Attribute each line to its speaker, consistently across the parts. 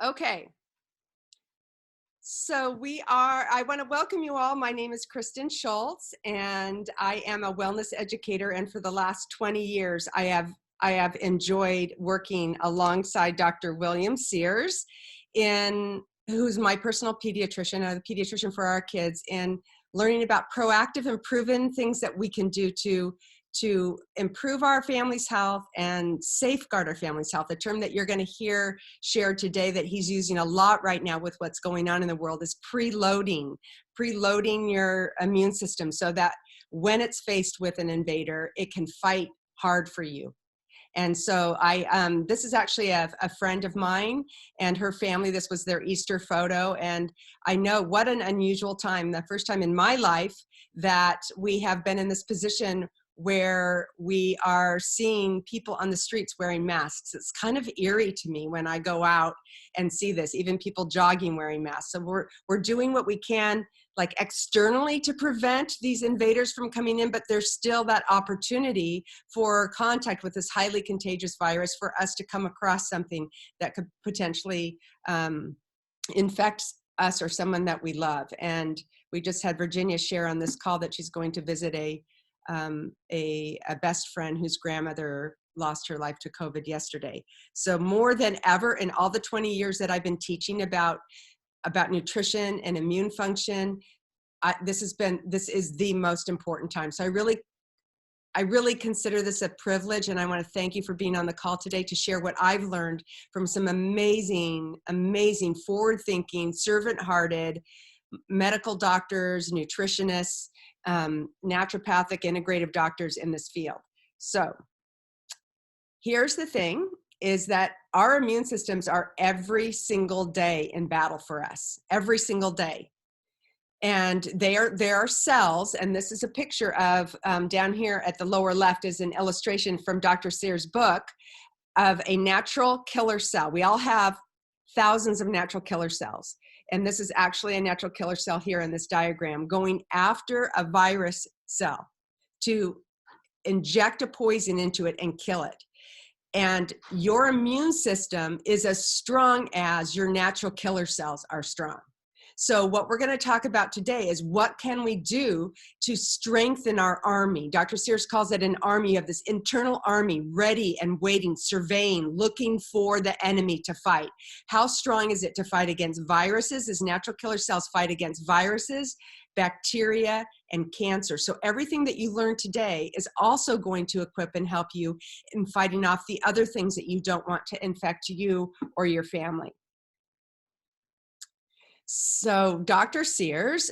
Speaker 1: Okay, I want to welcome you all. My name is Kristen Schultz, and I am a wellness educator. And for the last 20 years, I have enjoyed working alongside Dr. William Sears, who's my personal pediatrician, the pediatrician for our kids, in learning about proactive and proven things that we can do to improve our family's health and safeguard our family's health. A term that you're going to hear shared today that he's using a lot right now with what's going on in the world is preloading your immune system so that when it's faced with an invader, it can fight hard for you. And so this is actually a friend of mine and her family. This was their Easter photo. And I know what an unusual time, the first time in my life that we have been in this position where we are seeing people on the streets wearing masks. It's kind of eerie to me when I go out and see this, even people jogging wearing masks. So we're doing what we can, like externally, to prevent these invaders from coming in, but there's still that opportunity for contact with this highly contagious virus for us to come across something that could potentially infect us or someone that we love. And we just had Virginia share on this call that she's going to visit a best friend whose grandmother lost her life to COVID yesterday. So more than ever in all the 20 years that I've been teaching about nutrition and immune function, this is the most important time. So I really consider this a privilege, and I want to thank you for being on the call today to share what I've learned from some amazing, forward-thinking, servant-hearted medical doctors, nutritionists, naturopathic, integrative doctors in this field. So here's the thing, is that our immune systems are every single day in battle for us, every single day. And there are cells, and this is a picture of, down here at the lower left is an illustration from Dr. Sears' book of a natural killer cell. We all have thousands of natural killer cells. And this is actually a natural killer cell here in this diagram going after a virus cell to inject a poison into it and kill it. And your immune system is as strong as your natural killer cells are strong. So what we're going to talk about today is what can we do to strengthen our army. Dr. Sears calls it an army, of this internal army ready and waiting, surveying, looking for the enemy to fight. How strong is it to fight against viruses? As natural killer cells fight against viruses, bacteria, and cancer. So everything that you learned today is also going to equip and help you in fighting off the other things that you don't want to infect you or your family. So Dr. Sears,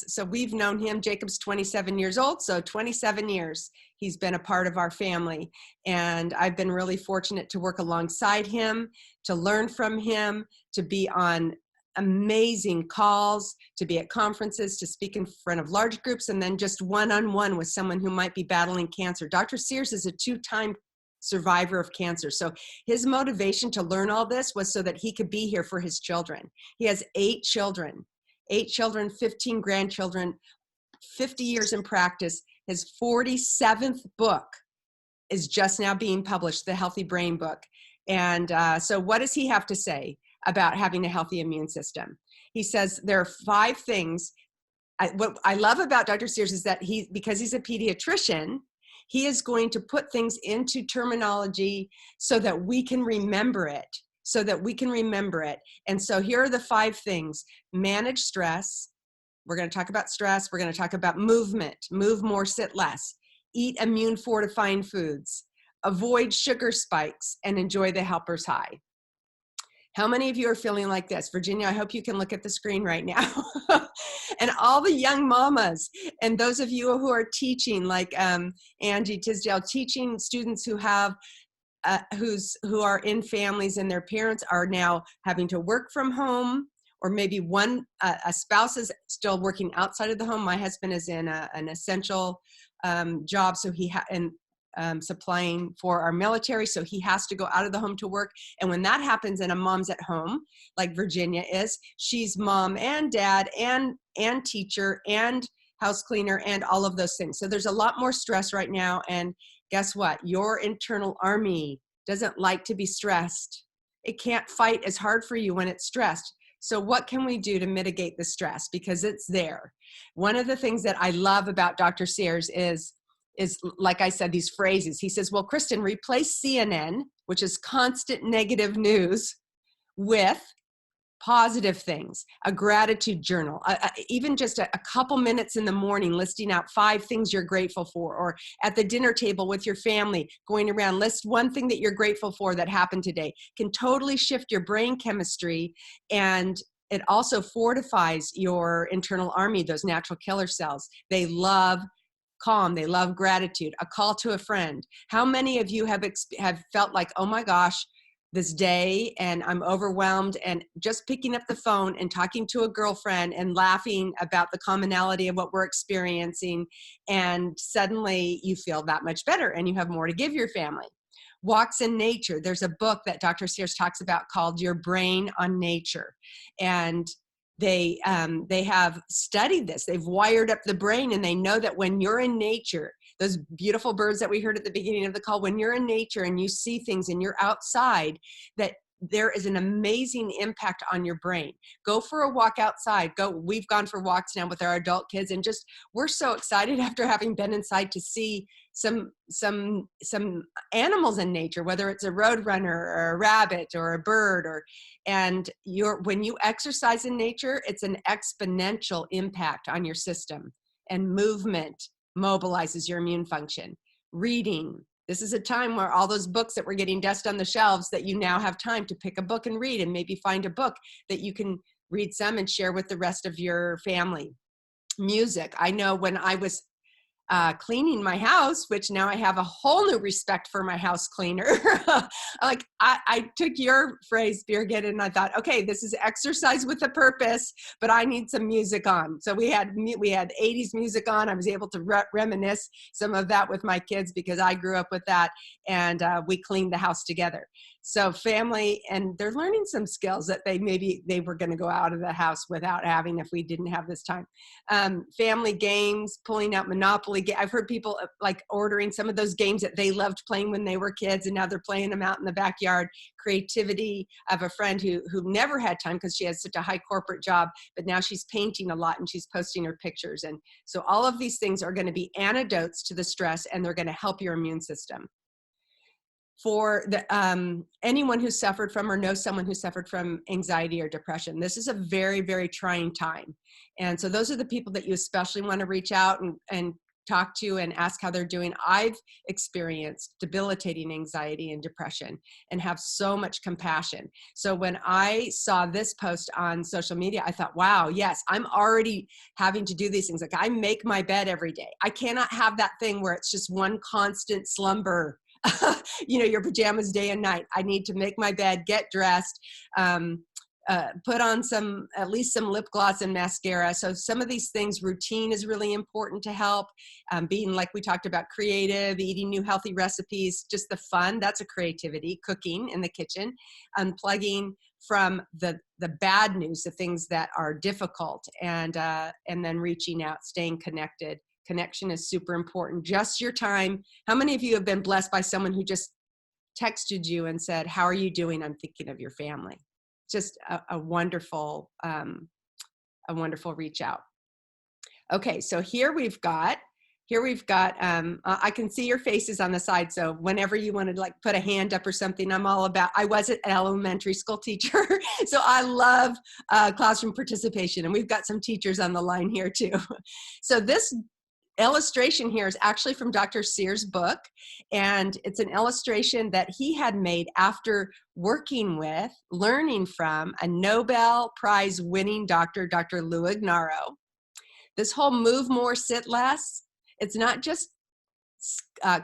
Speaker 1: so we've known him, Jacob's 27 years old, so 27 years he's been a part of our family. And I've been really fortunate to work alongside him, to learn from him, to be on amazing calls, to be at conferences, to speak in front of large groups, and then just one-on-one with someone who might be battling cancer. Dr. Sears is a two-time survivor of cancer. So his motivation to learn all this was so that he could be here for his children. He has 8 children, 15 grandchildren, 50 years in practice. His 47th book is just now being published, the Healthy Brain book. And so what does he have to say about having a healthy immune system? He says there are 5 things. What I love about Dr. Sears is that because he's a pediatrician, he is going to put things into terminology so that we can remember it, And so here are the 5 things. Manage stress. We're going to talk about stress. We're going to talk about movement. Move more, sit less. Eat immune fortifying foods. Avoid sugar spikes and enjoy the helper's high. How many of you are feeling like this? Virginia, I hope you can look at the screen right now. And all the young mamas and those of you who are teaching, like Angie Tisdale, teaching students who have who are in families and their parents are now having to work from home, or maybe a spouse is still working outside of the home. My husband is in an essential job, so supplying for our military, so he has to go out of the home to work. And when that happens and a mom's at home, like Virginia is, she's mom and dad and teacher and house cleaner and all of those things. So there's a lot more stress right now. And guess what? Your internal army doesn't like to be stressed. it can't fight as hard for you when it's stressed. So what can we do to mitigate the stress? Because it's there. One of the things that I love about Dr. Sears is like I said, these phrases. He says, well, Kristen, replace CNN, which is constant negative news, with positive things, a gratitude journal, even just a couple minutes in the morning listing out 5 things you're grateful for, or at the dinner table with your family, going around, list one thing that you're grateful for that happened today, can totally shift your brain chemistry. And it also fortifies your internal army, those natural killer cells. They love calm. They love gratitude. A call to a friend. How many of you have felt like, oh my gosh, this day and I'm overwhelmed, and just picking up the phone and talking to a girlfriend and laughing about the commonality of what we're experiencing, and suddenly you feel that much better and you have more to give your family. Walks in nature. There's a book that Dr. Sears talks about called Your Brain on Nature. And they have studied this. They've wired up the brain, and they know that when you're in nature, those beautiful birds that we heard at the beginning of the call, when you're in nature and you see things and you're outside, that there is an amazing impact on your brain. Go for a walk outside. We've gone for walks now with our adult kids, and just, we're so excited after having been inside to see some animals in nature, whether it's a roadrunner or a rabbit or a bird, and when you exercise in nature, it's an exponential impact on your system. And movement mobilizes your immune function. Reading. This is a time where all those books that were getting dust on the shelves, that you now have time to pick a book and read, and maybe find a book that you can read some and share with the rest of your family. Music. I know when I was cleaning my house, which now I have a whole new respect for my house cleaner. Like I took your phrase, Birgit, and I thought, okay, this is exercise with a purpose, but I need some music on. So we had 80s music on. I was able to reminisce some of that with my kids because I grew up with that, and we cleaned the house together. So family, and they're learning some skills that they were going to go out of the house without having if we didn't have this time. Family games, pulling out Monopoly. I've heard people like ordering some of those games that they loved playing when they were kids, and now they're playing them out in the backyard. Creativity. I have a friend who never had time because she has such a high corporate job, but now she's painting a lot and she's posting her pictures. And so all of these things are going to be antidotes to the stress, and they're going to help your immune system. For anyone who suffered from or knows someone who suffered from anxiety or depression, this is a very, very trying time. And so those are the people that you especially want to reach out and talk to and ask how they're doing. I've experienced debilitating anxiety and depression and have so much compassion. So when I saw this post on social media, I thought, wow, yes, I'm already having to do these things. Like, I make my bed every day. I cannot have that thing where it's just one constant slumber. Your pajamas day and night. I need to make my bed, get dressed, put on at least some lip gloss and mascara. So some of these things, routine is really important to help. Being, like we talked about, creative, eating new healthy recipes, just the fun, that's a creativity, cooking in the kitchen, unplugging from the bad news, the things that are difficult, and then reaching out, staying connected. Connection is super important. Just your time. How many of you have been blessed by someone who just texted you and said, how are you doing? I'm thinking of your family. Just a wonderful reach out. Okay, so here we've got, I can see your faces on the side. So whenever you want to like put a hand up or something, I'm all about, I was an elementary school teacher. So I love classroom participation, and we've got some teachers on the line here too. So this illustration here is actually from Dr. Sears' book, and it's an illustration that he had made after learning from a Nobel Prize winning doctor, Dr. Lou Ignarro. This whole move more, sit less, it's not just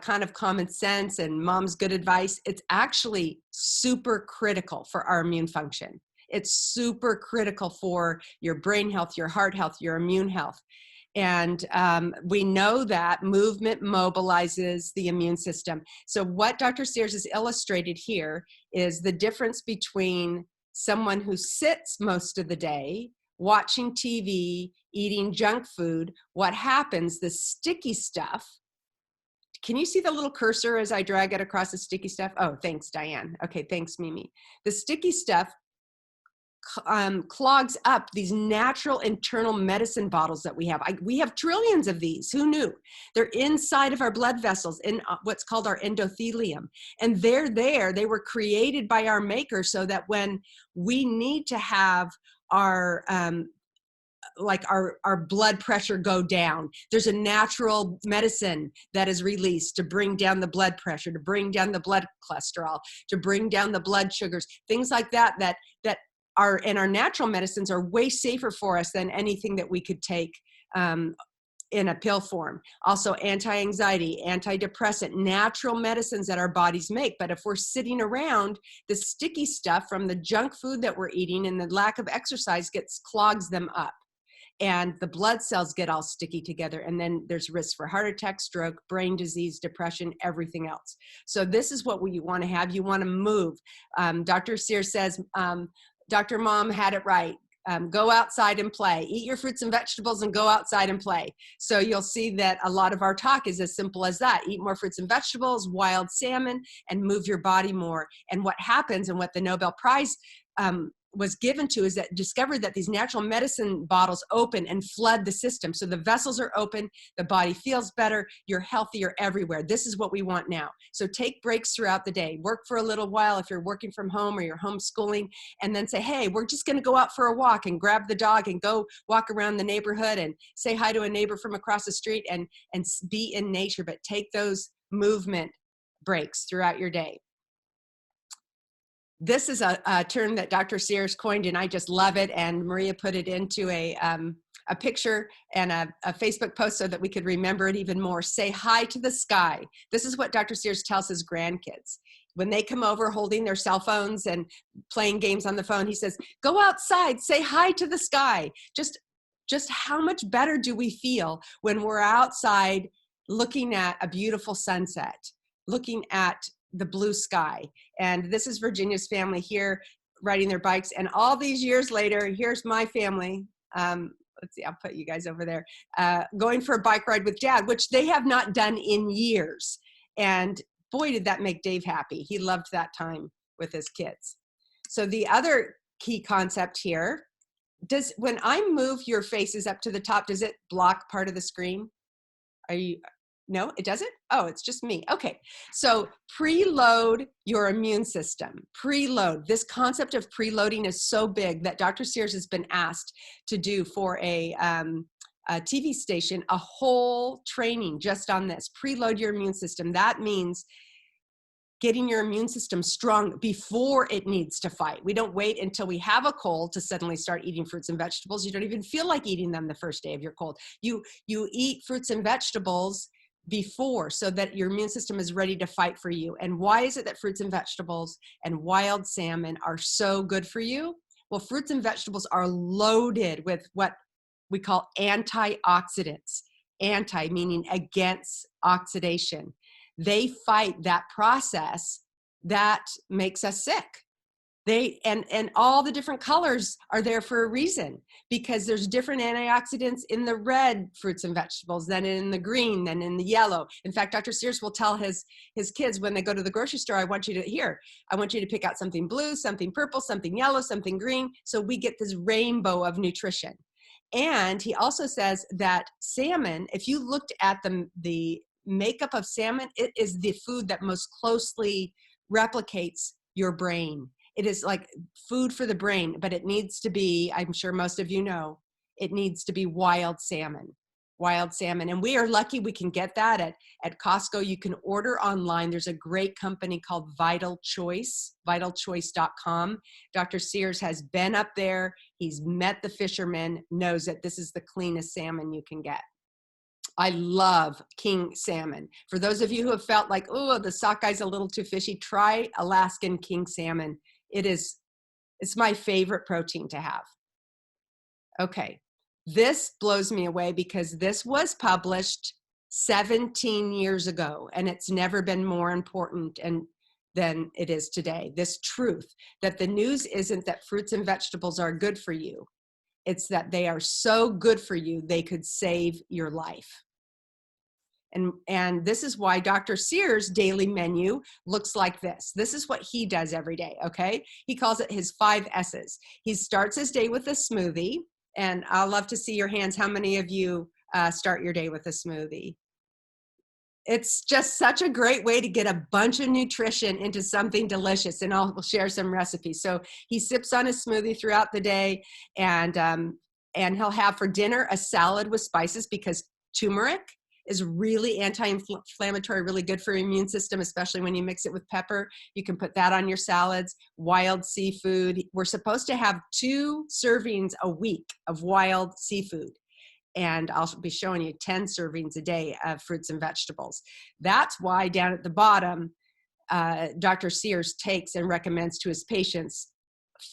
Speaker 1: kind of common sense and mom's good advice. It's actually super critical for our immune function. It's super critical for your brain health, your heart health, your immune health. And we know that movement mobilizes the immune system. So what Dr. Sears has illustrated here is the difference between someone who sits most of the day, watching TV, eating junk food. What happens, the sticky stuff can you see the little cursor as I drag it across the sticky stuff? Oh, thanks, Diane. Okay, thanks, Mimi. The sticky stuff clogs up these natural internal medicine bottles that we have. We have trillions of these. Who knew? They're inside of our blood vessels in what's called our endothelium. And they're there. They were created by our maker so that when we need to have our our blood pressure go down, there's a natural medicine that is released to bring down the blood pressure, to bring down the blood cholesterol, to bring down the blood sugars, things like that are in our natural medicines are way safer for us than anything that we could take in a pill form. Also anti-anxiety, antidepressant, natural medicines that our bodies make. But if we're sitting around, the sticky stuff from the junk food that we're eating and the lack of exercise clogs them up. And the blood cells get all sticky together. And then there's risk for heart attack, stroke, brain disease, depression, everything else. So this is what you want to have. You want to move. Dr. Sears says, Dr. Mom had it right. Go outside and play. Eat your fruits and vegetables and go outside and play. So you'll see that a lot of our talk is as simple as that. Eat more fruits and vegetables, wild salmon, and move your body more. And what happens, and what the Nobel Prize was given to, is that discovered that these natural medicine bottles open and flood the system. So the vessels are open, the body feels better, you're healthier everywhere. This is what we want now. So take breaks throughout the day. Work for a little while if you're working from home or you're homeschooling, and then say, hey, we're just going to go out for a walk, and grab the dog and go walk around the neighborhood and say hi to a neighbor from across the street and be in nature, but take those movement breaks throughout your day. This is a term that Dr. Sears coined, and I just love it. And Maria put it into a picture and a Facebook post so that we could remember it even more. Say hi to the sky. This is what Dr. Sears tells his grandkids. When they come over holding their cell phones and playing games on the phone, he says, go outside, say hi to the sky. Just how much better do we feel when we're outside looking at a beautiful sunset, looking at the blue sky? And this is Virginia's family here riding their bikes. And all these years later, here's my family. Let's see, I'll put you guys over there, going for a bike ride with Dad, which they have not done in years. And boy, did that make Dave happy. He loved that time with his kids. So the other key concept here, when I move your faces up to the top, does it block part of the screen? No, it doesn't? Oh, it's just me. Okay. So preload your immune system. Preload. This concept of preloading is so big that Dr. Sears has been asked to do for a TV station a whole training just on this. Preload your immune system. That means getting your immune system strong before it needs to fight. We don't wait until we have a cold to suddenly start eating fruits and vegetables. You don't even feel like eating them the first day of your cold. You eat fruits and vegetables before, so that your immune system is ready to fight for you. And why is it that fruits and vegetables and wild salmon are so good for you? Well, fruits and vegetables are loaded with what we call antioxidants. Anti meaning against oxidation. They fight that process that makes us sick. And all the different colors are there for a reason, because there's different antioxidants in the red fruits and vegetables than in the green, than in the yellow. In fact, Dr. Sears will tell his kids when they go to the grocery store, I want you to pick out something blue, something purple, something yellow, something green. So we get this rainbow of nutrition. And he also says that salmon, if you looked at the makeup of salmon, it is the food that most closely replicates your brain. It is like food for the brain, but it needs to be, I'm sure most of you know, it needs to be wild salmon. Wild salmon. And we are lucky we can get that at Costco. You can order online. There's a great company called Vital Choice, vitalchoice.com. Dr. Sears has been up there. He's met the fishermen, knows that this is the cleanest salmon you can get. I love king salmon. For those of you who have felt like, oh, the sockeye is a little too fishy, try Alaskan king salmon. It's my favorite protein to have. Okay, this blows me away because this was published 17 years ago, and it's never been more important than it is today. This truth that the news isn't that fruits and vegetables are good for you. It's that they are so good for you, they could save your life. And this is why Dr. Sears' daily menu looks like this. This is what he does every day, okay? He calls it his 5 S's. He starts his day with a smoothie, and I'll love to see your hands. How many of you start your day with a smoothie? It's just such a great way to get a bunch of nutrition into something delicious, and I'll share some recipes. So he sips on his smoothie throughout the day, and he'll have for dinner a salad with spices, because turmeric is really anti-inflammatory, really good for your immune system, especially when you mix it with pepper. You can put that on your salads. Wild seafood. We're supposed to have 2 servings a week of wild seafood. And I'll be showing you 10 servings a day of fruits and vegetables. That's why down at the bottom, Dr. Sears takes and recommends to his patients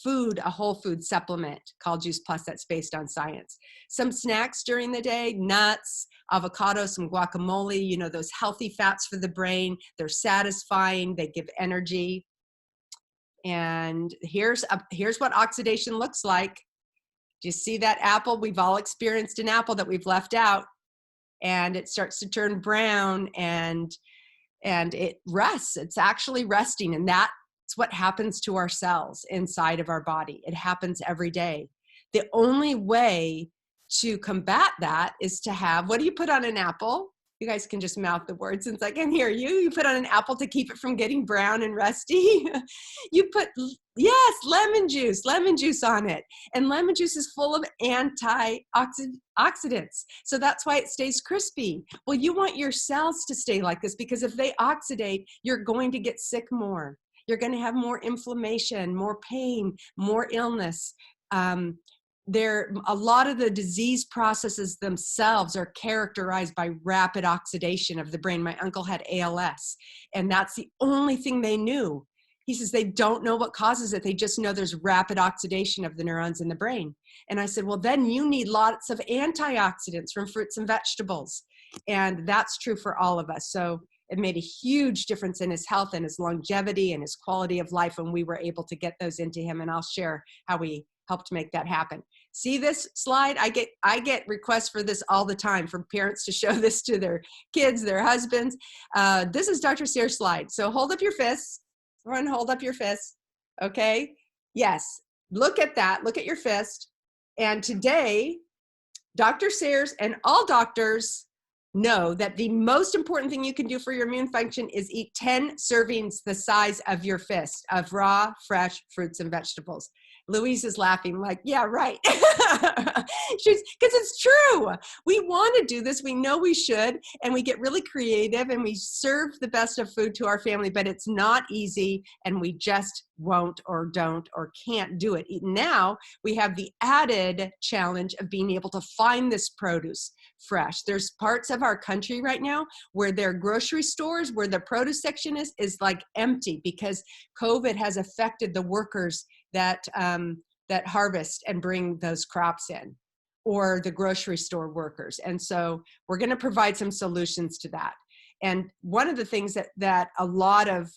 Speaker 1: a whole food supplement called Juice Plus that's based on science. Some snacks during the day, nuts, avocado, some guacamole, you know, those healthy fats for the brain. They're satisfying, they give energy. And here's what oxidation looks like. Do you see that apple? We've all experienced an apple that we've left out, and it starts to turn brown, and it rusts. It's actually rusting, and that's what happens to our cells inside of our body. It happens every day. The only way to combat that is to have, what do you put on an apple? You guys can just mouth the words since I can hear you. You put on an apple to keep it from getting brown and rusty. You put, yes, lemon juice on it. And lemon juice is full of antioxidants. So that's why it stays crispy. Well, you want your cells to stay like this, because if they oxidate, you're going to get sick more. You're going to have more inflammation, more pain, more illness. A lot of the disease processes themselves are characterized by rapid oxidation of the brain. My uncle had ALS, and that's the only thing they knew. He says they don't know what causes it. They just know there's rapid oxidation of the neurons in the brain. And I said, well, then you need lots of antioxidants from fruits and vegetables. And that's true for all of us. So it made a huge difference in his health and his longevity and his quality of life when we were able to get those into him. And I'll share how we helped make that happen. See this slide? I get requests for this all the time from parents to show this to their kids, their husbands. This is Dr. Sears' slide. So hold up your fists. Everyone hold up your fist. Okay? Yes. Look at that. Look at your fist. And today, Dr. Sears and all doctors know that the most important thing you can do for your immune function is eat 10 servings the size of your fist of raw, fresh fruits and vegetables. Louise is laughing like, yeah, right. Because it's true. We want to do this. We know we should. And we get really creative and we serve the best of food to our family, but it's not easy. And we just won't or don't or can't do it. Now we have the added challenge of being able to find this produce fresh. There's parts of our country right now where their grocery stores, where the produce section is like empty, because COVID has affected the workers that harvest and bring those crops in, or the grocery store workers. And so we're going to provide some solutions to that. And one of the things that a lot of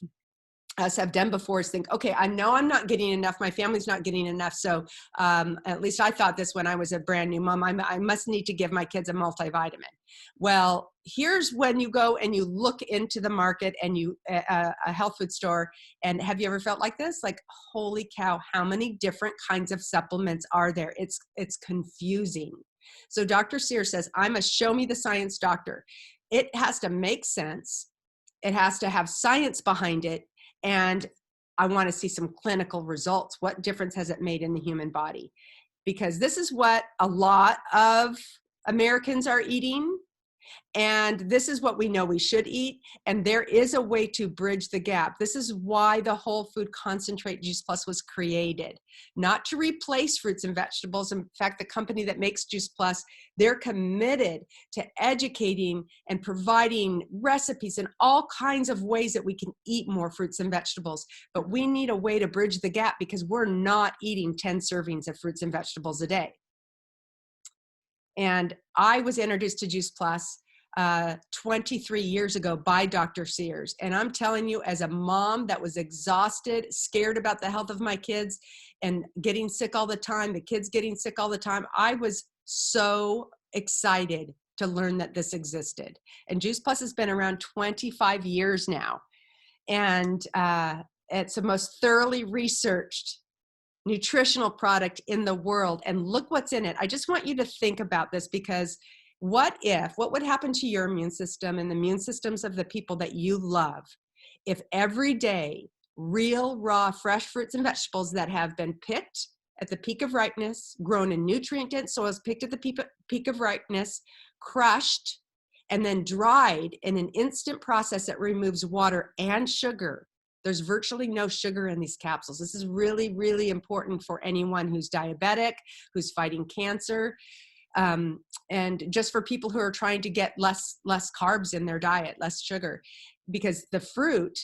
Speaker 1: us have done before is think, okay, I know I'm not getting enough. My family's not getting enough. So at least I thought this when I was a brand new mom, I must need to give my kids a multivitamin. Well, here's when you go and you look into the market and a health food store. And have you ever felt like this? Like, holy cow, how many different kinds of supplements are there? It's confusing. So Dr. Sears says, I'm a show me the science doctor. It has to make sense. It has to have science behind it. And I want to see some clinical results. What difference has it made in the human body? Because this is what a lot of Americans are eating. And this is what we know we should eat. And there is a way to bridge the gap. This is why the Whole Food Concentrate Juice Plus was created, not to replace fruits and vegetables. In fact, the company that makes Juice Plus, they're committed to educating and providing recipes and all kinds of ways that we can eat more fruits and vegetables. But we need a way to bridge the gap because we're not eating 10 servings of fruits and vegetables a day. And I was introduced to Juice Plus 23 years ago by Dr. Sears. And I'm telling you, as a mom that was exhausted, scared about the health of my kids and getting sick all the time, the kids getting sick all the time, I was so excited to learn that this existed. And Juice Plus has been around 25 years now. And it's the most thoroughly researched nutritional product in the world. And look what's in it. I just want you to think about this, because what would happen to your immune system and the immune systems of the people that you love if every day real, raw, fresh fruits and vegetables that have been picked at the peak of ripeness, grown in nutrient-dense soils, picked at the peak of ripeness, crushed, and then dried in an instant process that removes water and sugar. There's virtually no sugar in these capsules. This is really, really important for anyone who's diabetic, who's fighting cancer, and just for people who are trying to get less carbs in their diet, less sugar, because the fruit,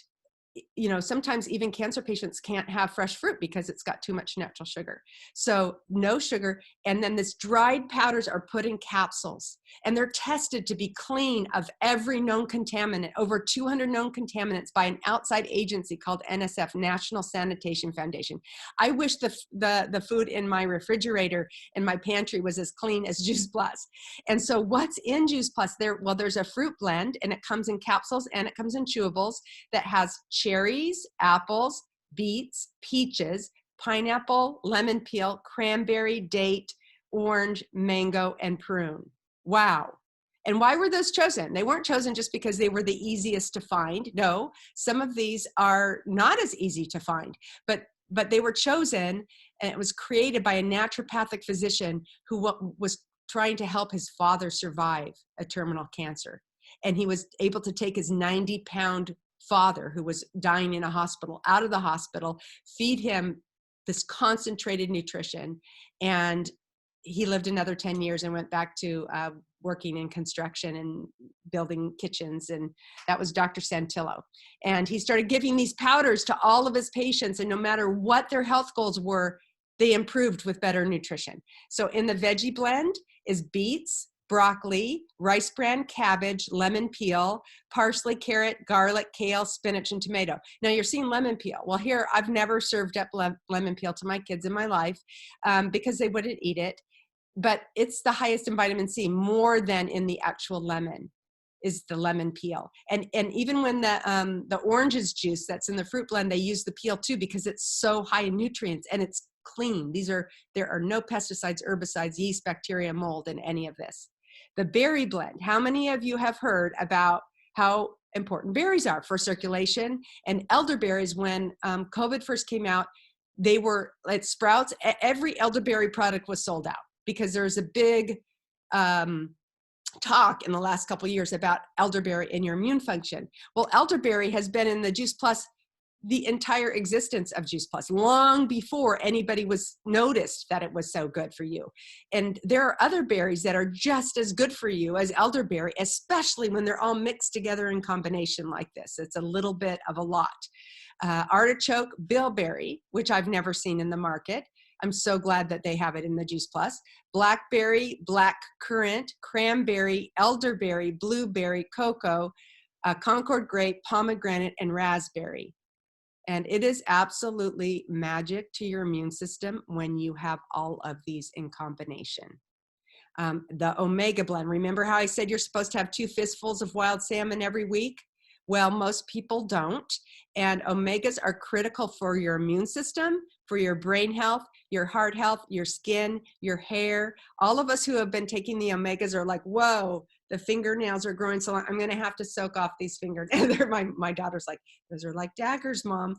Speaker 1: you know, sometimes even cancer patients can't have fresh fruit because it's got too much natural sugar. So no sugar. And then this dried powders are put in capsules, and they're tested to be clean of every known contaminant, over 200 known contaminants, by an outside agency called NSF, National Sanitation Foundation. I wish the food in my refrigerator in my pantry was as clean as Juice Plus. And so what's in Juice Plus? There's a fruit blend, and it comes in capsules and it comes in chewables that has cherries, apples, beets, peaches, pineapple, lemon peel, cranberry, date, orange, mango, and prune. Wow. And why were those chosen? They weren't chosen just because they were the easiest to find. No, some of these are not as easy to find, but they were chosen, and it was created by a naturopathic physician who was trying to help his father survive a terminal cancer. And he was able to take his 90-pound father, who was dying in a hospital, out of the hospital, feed him this concentrated nutrition. And he lived another 10 years and went back to working in construction and building kitchens. And that was Dr. Santillo. And he started giving these powders to all of his patients. And no matter what their health goals were, they improved with better nutrition. So in the veggie blend is beets, broccoli, rice bran, cabbage, lemon peel, parsley, carrot, garlic, kale, spinach, and tomato. Now you're seeing lemon peel. Well, here I've never served up lemon peel to my kids in my life because they wouldn't eat it. But it's the highest in vitamin C, more than in the actual lemon is the lemon peel. And even when the oranges juice that's in the fruit blend, they use the peel too, because it's so high in nutrients and it's clean. There are no pesticides, herbicides, yeast, bacteria, mold in any of this. The berry blend. How many of you have heard about how important berries are for circulation? And elderberries, when COVID first came out, they were at Sprouts, every elderberry product was sold out because there's a big talk in the last couple of years about elderberry and your immune function. Well, elderberry has been in the Juice Plus the entire existence of Juice Plus, long before anybody was noticed that it was so good for you. And there are other berries that are just as good for you as elderberry, especially when they're all mixed together in combination like this. It's a little bit of a lot. Artichoke, bilberry, which I've never seen in the market. I'm so glad that they have it in the Juice Plus. Blackberry, black currant, cranberry, elderberry, blueberry, cocoa, Concord grape, pomegranate, and raspberry. And it is absolutely magic to your immune system when you have all of these in combination. The omega blend. Remember how I said you're supposed to have 2 fistfuls of wild salmon every week? Well, most people don't. And omegas are critical for your immune system, for your brain health, your heart health, your skin, your hair. All of us who have been taking the omegas are like, whoa, the fingernails are growing so long. I'm going to have to soak off these fingernails. My daughter's like, those are like daggers, Mom.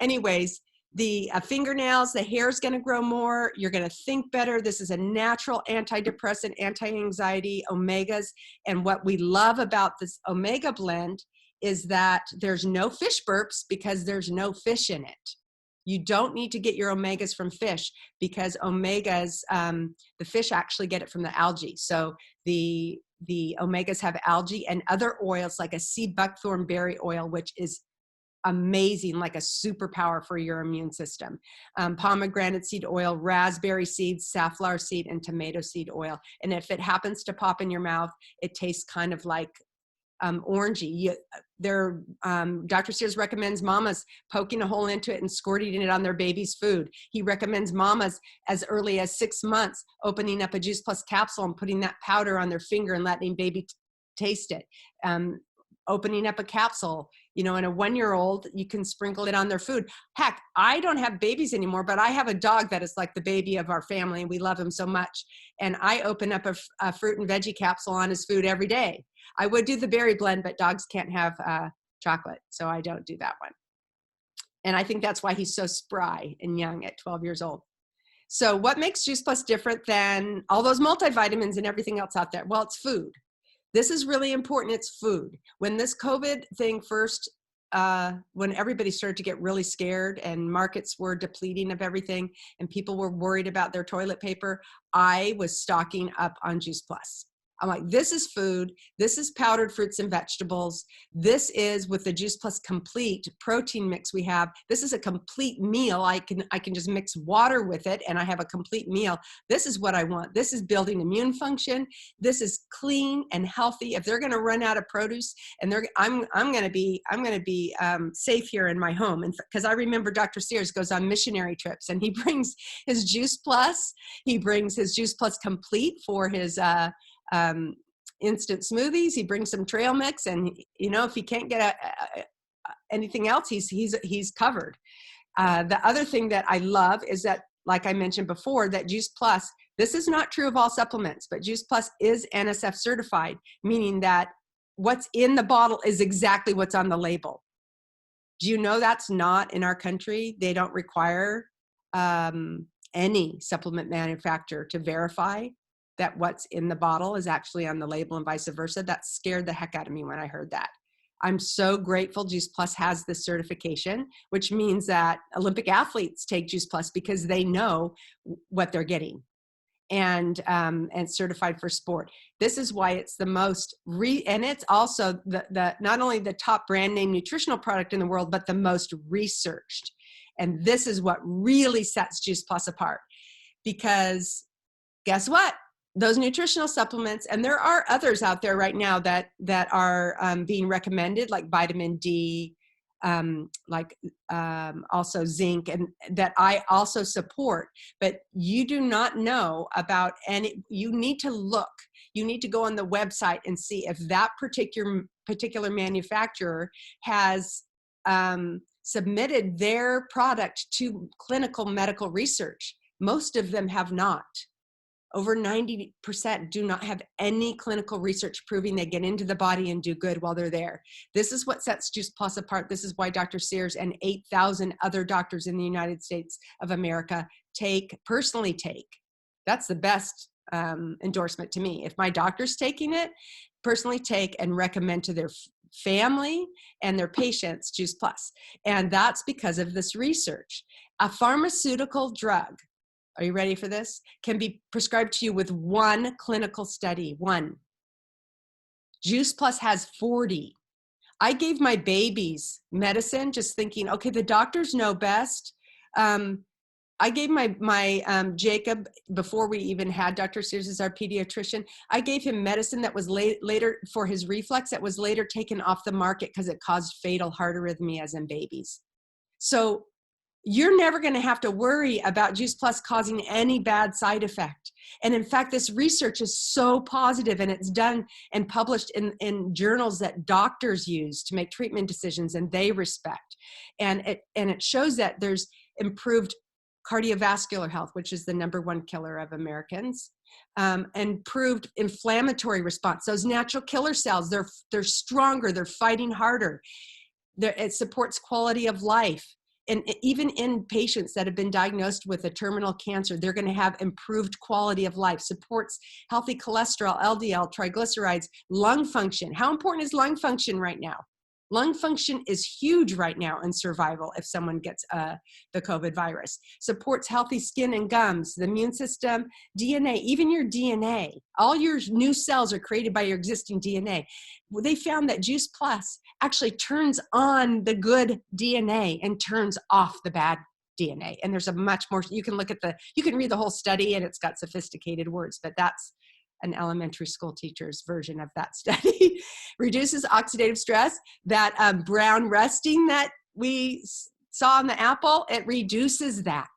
Speaker 1: Anyways, the fingernails, the hair is going to grow more. You're going to think better. This is a natural antidepressant, anti-anxiety, omegas. And what we love about this omega blend is that there's no fish burps because there's no fish in it. You don't need to get your omegas from fish because omegas, the fish actually get it from the algae. So the omegas have algae and other oils like a seed buckthorn berry oil, which is amazing, like a superpower for your immune system. Pomegranate seed oil, raspberry seeds, safflower seed, and tomato seed oil. And if it happens to pop in your mouth, it tastes kind of like orangey. Dr. Sears recommends mamas poking a hole into it and squirting it on their baby's food. He recommends mamas as early as 6 months opening up a Juice Plus capsule and putting that powder on their finger and letting baby taste it. Opening up a capsule, in a 1-year-old, you can sprinkle it on their food. Heck, I don't have babies anymore, but I have a dog that is like the baby of our family, and we love him so much. And I open up a fruit and veggie capsule on his food every day. I would do the berry blend, but dogs can't have chocolate, so I don't do that one. And I think that's why he's so spry and young at 12 years old. So what makes Juice Plus different than all those multivitamins and everything else out there? Well, it's food. This is really important. It's food. When this COVID thing first, when everybody started to get really scared and markets were depleting of everything and people were worried about their toilet paper, I was stocking up on Juice Plus. I'm like, this is food. This is powdered fruits and vegetables. This is with the Juice Plus complete protein mix we have. This is a complete meal. I can just mix water with it and I have a complete meal. This is what I want. This is building immune function. This is clean and healthy. If they're going to run out of produce and I'm going to be safe here in my home. And because I remember Dr. Sears goes on missionary trips and he brings his Juice Plus. He brings his Juice Plus complete for his instant smoothies. He brings some trail mix, and if he can't get anything else, he's covered. The other thing that I love is that, like I mentioned before, that Juice Plus, this is not true of all supplements, but Juice Plus is NSF certified, meaning that what's in the bottle is exactly what's on the label. Do you know that's not in our country? They don't require any supplement manufacturer to verify that what's in the bottle is actually on the label and vice versa. That scared the heck out of me when I heard that. I'm so grateful Juice Plus has this certification, which means that Olympic athletes take Juice Plus because they know what they're getting, and certified for sport. This is why it's the most and it's also the not only the top brand name nutritional product in the world, but the most researched. And this is what really sets Juice Plus apart, because guess what? Those nutritional supplements, and there are others out there right now that are being recommended, like vitamin D, also zinc, and that I also support. But you do not know about any. You need to look. You need to go on the website and see if that particular manufacturer has submitted their product to clinical medical research. Most of them have not. Over 90% do not have any clinical research proving they get into the body and do good while they're there. This is what sets Juice Plus apart. This is why Dr. Sears and 8,000 other doctors in the United States of America personally take. That's the best endorsement to me. If my doctor's taking it, personally take and recommend to their family and their patients Juice Plus. And that's because of this research. A pharmaceutical drug, are you ready for this? Can be prescribed to you with one clinical study, one. Juice Plus has 40. I gave my babies medicine just thinking, okay, the doctors know best. I gave my Jacob, before we even had Dr. Sears as our pediatrician, I gave him medicine that was later for his reflux, that was later taken off the market because it caused fatal heart arrhythmias in babies. So you're never going to have to worry about Juice Plus causing any bad side effect. And in fact, this research is so positive, and it's done and published in journals that doctors use to make treatment decisions and they respect. And it shows that there's improved cardiovascular health, which is the #1 killer of Americans, improved inflammatory response. Those natural killer cells, they're stronger, they're fighting harder. It supports quality of life. And even in patients that have been diagnosed with a terminal cancer, they're going to have improved quality of life, supports healthy cholesterol, LDL, triglycerides, lung function. How important is lung function right now? Lung function is huge right now in survival if someone gets the COVID virus. Supports healthy skin and gums, the immune system, DNA, even your DNA. All your new cells are created by your existing DNA. They found that Juice Plus actually turns on the good DNA and turns off the bad DNA. And there's a much more, you can read the whole study, and it's got sophisticated words, but that's an elementary school teacher's version of that study. Reduces oxidative stress. That brown resting that we saw on the apple, it reduces that.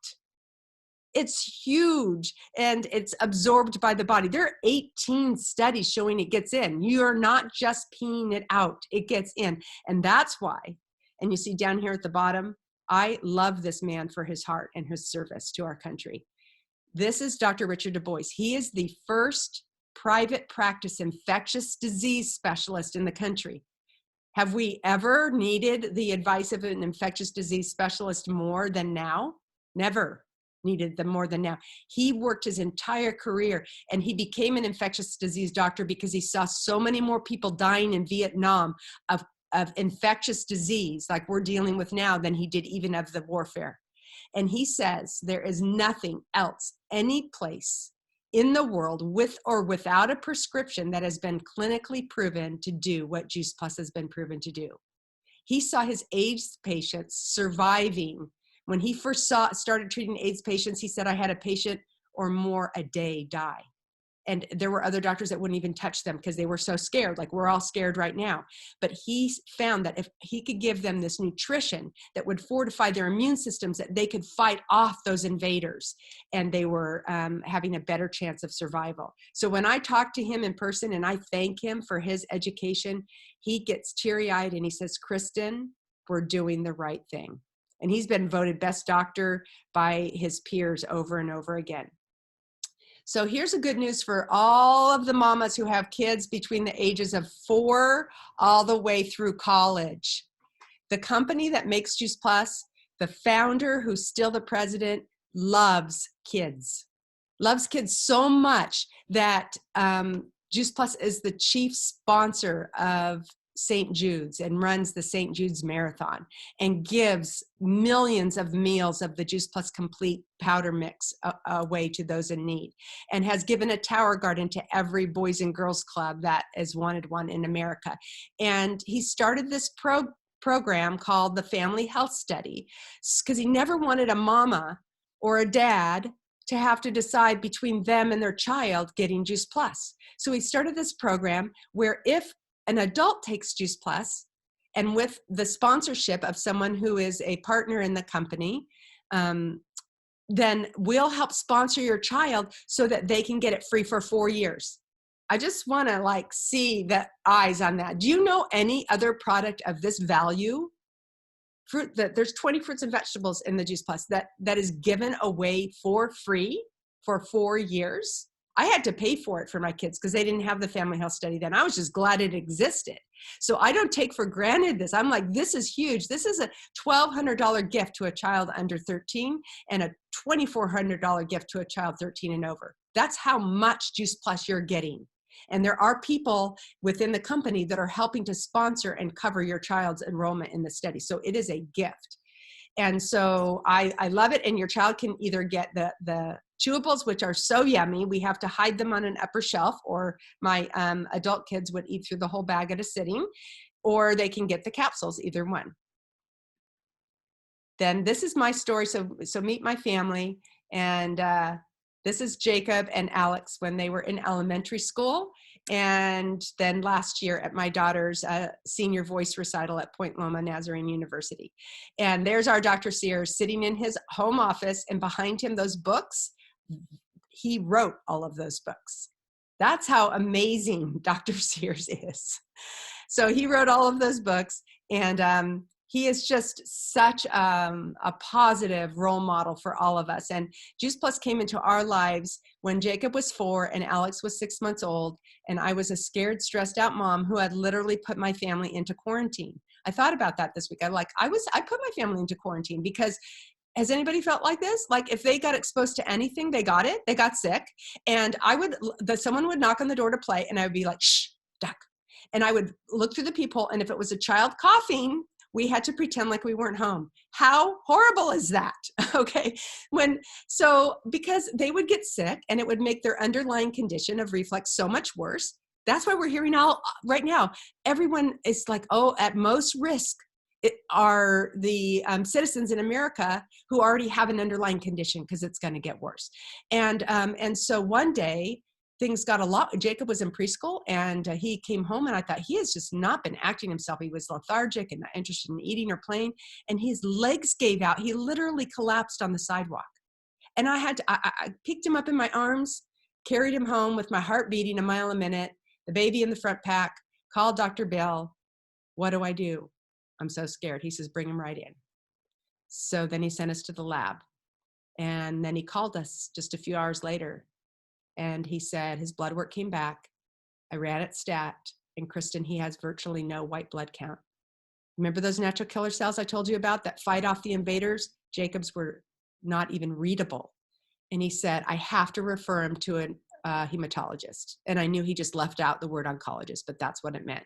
Speaker 1: It's huge, and it's absorbed by the body. There are 18 studies showing it gets in. You're not just peeing it out, it gets in. And that's why, and you see down here at the bottom, I love this man for his heart and his service to our country. This is Dr. Richard Du Bois. He is the first private practice infectious disease specialist in the country. Have we ever needed the advice of an infectious disease specialist more than now? Never needed them more than now. He worked his entire career, and he became an infectious disease doctor because he saw so many more people dying in Vietnam of infectious disease like we're dealing with now than he did even of the warfare. And he says there is nothing else, any place in the world with or without a prescription that has been clinically proven to do what Juice Plus has been proven to do. He saw his AIDS patients surviving. When he first started treating AIDS patients, he said, I had a patient or more a day die. And there were other doctors that wouldn't even touch them because they were so scared, like we're all scared right now. But he found that if he could give them this nutrition that would fortify their immune systems, that they could fight off those invaders, and they were having a better chance of survival. So when I talk to him in person and I thank him for his education, he gets teary-eyed and he says, Kristen, we're doing the right thing. And he's been voted best doctor by his peers over and over again. So here's the good news for all of the mamas who have kids between the ages of 4 all the way through college. The company that makes Juice Plus, the founder, who's still the president, loves kids so much that Juice Plus is the chief sponsor of St. Jude's and runs the St. Jude's Marathon and gives millions of meals of the Juice Plus Complete powder mix away to those in need, and has given a tower garden to every Boys and Girls Club that is wanted one in America. And he started this program called the Family Health Study because he never wanted a mama or a dad to have to decide between them and their child getting Juice Plus. So he started this program where if an adult takes Juice Plus, and with the sponsorship of someone who is a partner in the company, then we'll help sponsor your child so that they can get it free for 4 years. I just want to see the eyes on that. Do you know any other product of this value? Fruit that there's 20 fruits and vegetables in the Juice Plus that is given away for free for 4 years. I had to pay for it for my kids because they didn't have the Family Health Study then. I was just glad it existed. So I don't take for granted this. I'm like, this is huge. This is a $1,200 gift to a child under 13 and a $2,400 gift to a child 13 and over. That's how much Juice Plus you're getting. And there are people within the company that are helping to sponsor and cover your child's enrollment in the study. So it is a gift. And so I love it. And your child can either get the chewables, which are so yummy. We have to hide them on an upper shelf, or my adult kids would eat through the whole bag at a sitting, or they can get the capsules, either one. Then this is my story. So meet my family. And this is Jacob and Alex when they were in elementary school. And then last year at my daughter's senior voice recital at Point Loma Nazarene University. And there's our Dr. Sears sitting in his home office, and behind him, those books, he wrote all of those books. That's how amazing Dr. Sears is. So he wrote all of those books, and he is just such a positive role model for all of us. And Juice Plus came into our lives when Jacob was 4 and Alex was 6 months old. And I was a scared, stressed out mom who had literally put my family into quarantine. I thought about that this week. I put my family into quarantine because has anybody felt like this? Like if they got exposed to anything, they got sick. And someone would knock on the door to play, and I would be like, shh, duck. And I would look through the peephole, and if it was a child coughing, we had to pretend like we weren't home. How horrible is that? Okay. Because they would get sick and it would make their underlying condition of reflux so much worse. That's why we're hearing right now, everyone is like, at most risk are the citizens in America who already have an underlying condition because it's going to get worse. And so one day things got a lot. Jacob was in preschool, and he came home, and I thought, he has just not been acting himself. He was lethargic and not interested in eating or playing, and his legs gave out. He literally collapsed on the sidewalk. And I picked him up in my arms, carried him home with my heart beating a mile a minute, the baby in the front pack, called Dr. Bill. What do I do? I'm so scared. He says, bring him right in. So then he sent us to the lab. And then he called us just a few hours later. And he said his blood work came back. I ran it stat. And Kristen, he has virtually no white blood count. Remember those natural killer cells I told you about that fight off the invaders? Jacob's were not even readable. And he said, I have to refer him to a hematologist. And I knew he just left out the word oncologist, but that's what it meant.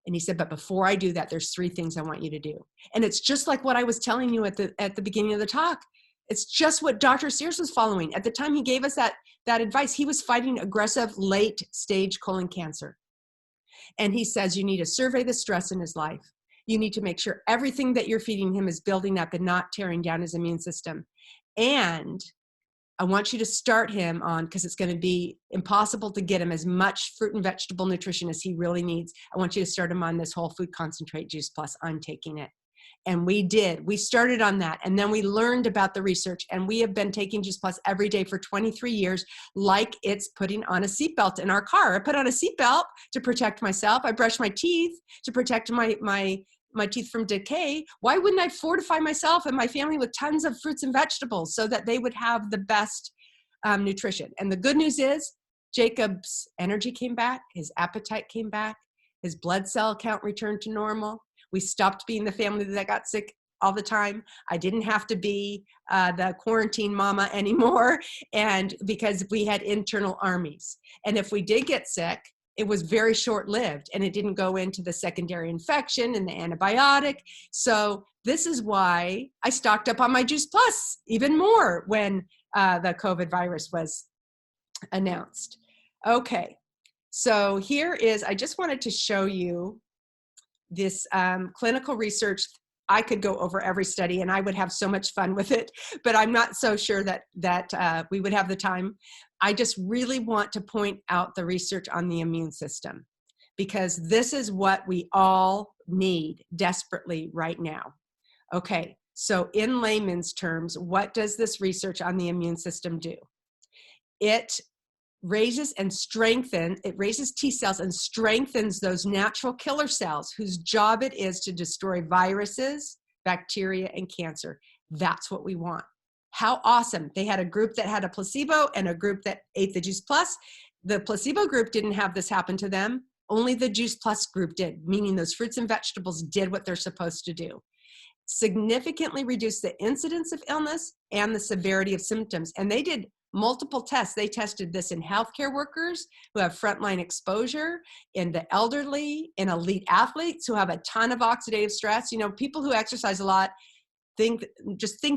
Speaker 1: And he said, but before I do that, there's 3 things I want you to do. And it's just like what I was telling you at the beginning of the talk. It's just what Dr. Sears was following. At the time he gave us that advice, he was fighting aggressive late stage colon cancer. And he says, you need to survey the stress in his life. You need to make sure everything that you're feeding him is building up and not tearing down his immune system. And I want you to start him on, because it's going to be impossible to get him as much fruit and vegetable nutrition as he really needs. I want you to start him on this whole food concentrate Juice Plus. I'm taking it. And we did. We started on that. And then we learned about the research. And we have been taking Juice Plus every day for 23 years, like it's putting on a seatbelt in our car. I put on a seatbelt to protect myself. I brush my teeth to protect my teeth from decay. Why wouldn't I fortify myself and my family with tons of fruits and vegetables so that they would have the best nutrition? And the good news is Jacob's energy came back. His appetite came back. His blood cell count returned to normal. We stopped being the family that got sick all the time. I didn't have to be the quarantine mama anymore, and because we had internal armies. And if we did get sick, it was very short-lived, and it didn't go into the secondary infection and the antibiotic. So this is why I stocked up on my Juice Plus even more when the COVID virus was announced. Okay, so here is, I just wanted to show you this clinical research. I could go over every study and I would have so much fun with it, but I'm not so sure that we would have the time. I just really want to point out the research on the immune system, because this is what we all need desperately right now. Okay, so in layman's terms, what does this research on the immune system do? It raises T cells and strengthens those natural killer cells whose job it is to destroy viruses, bacteria, and cancer. That's what we want. How awesome. They had a group that had a placebo and a group that ate the Juice Plus. The placebo group didn't have this happen to them. Only the Juice Plus group did, meaning those fruits and vegetables did what they're supposed to do. Significantly reduced the incidence of illness and the severity of symptoms. And they did multiple tests. They tested this in healthcare workers who have frontline exposure, in the elderly, in elite athletes who have a ton of oxidative stress. You know, people who exercise a lot think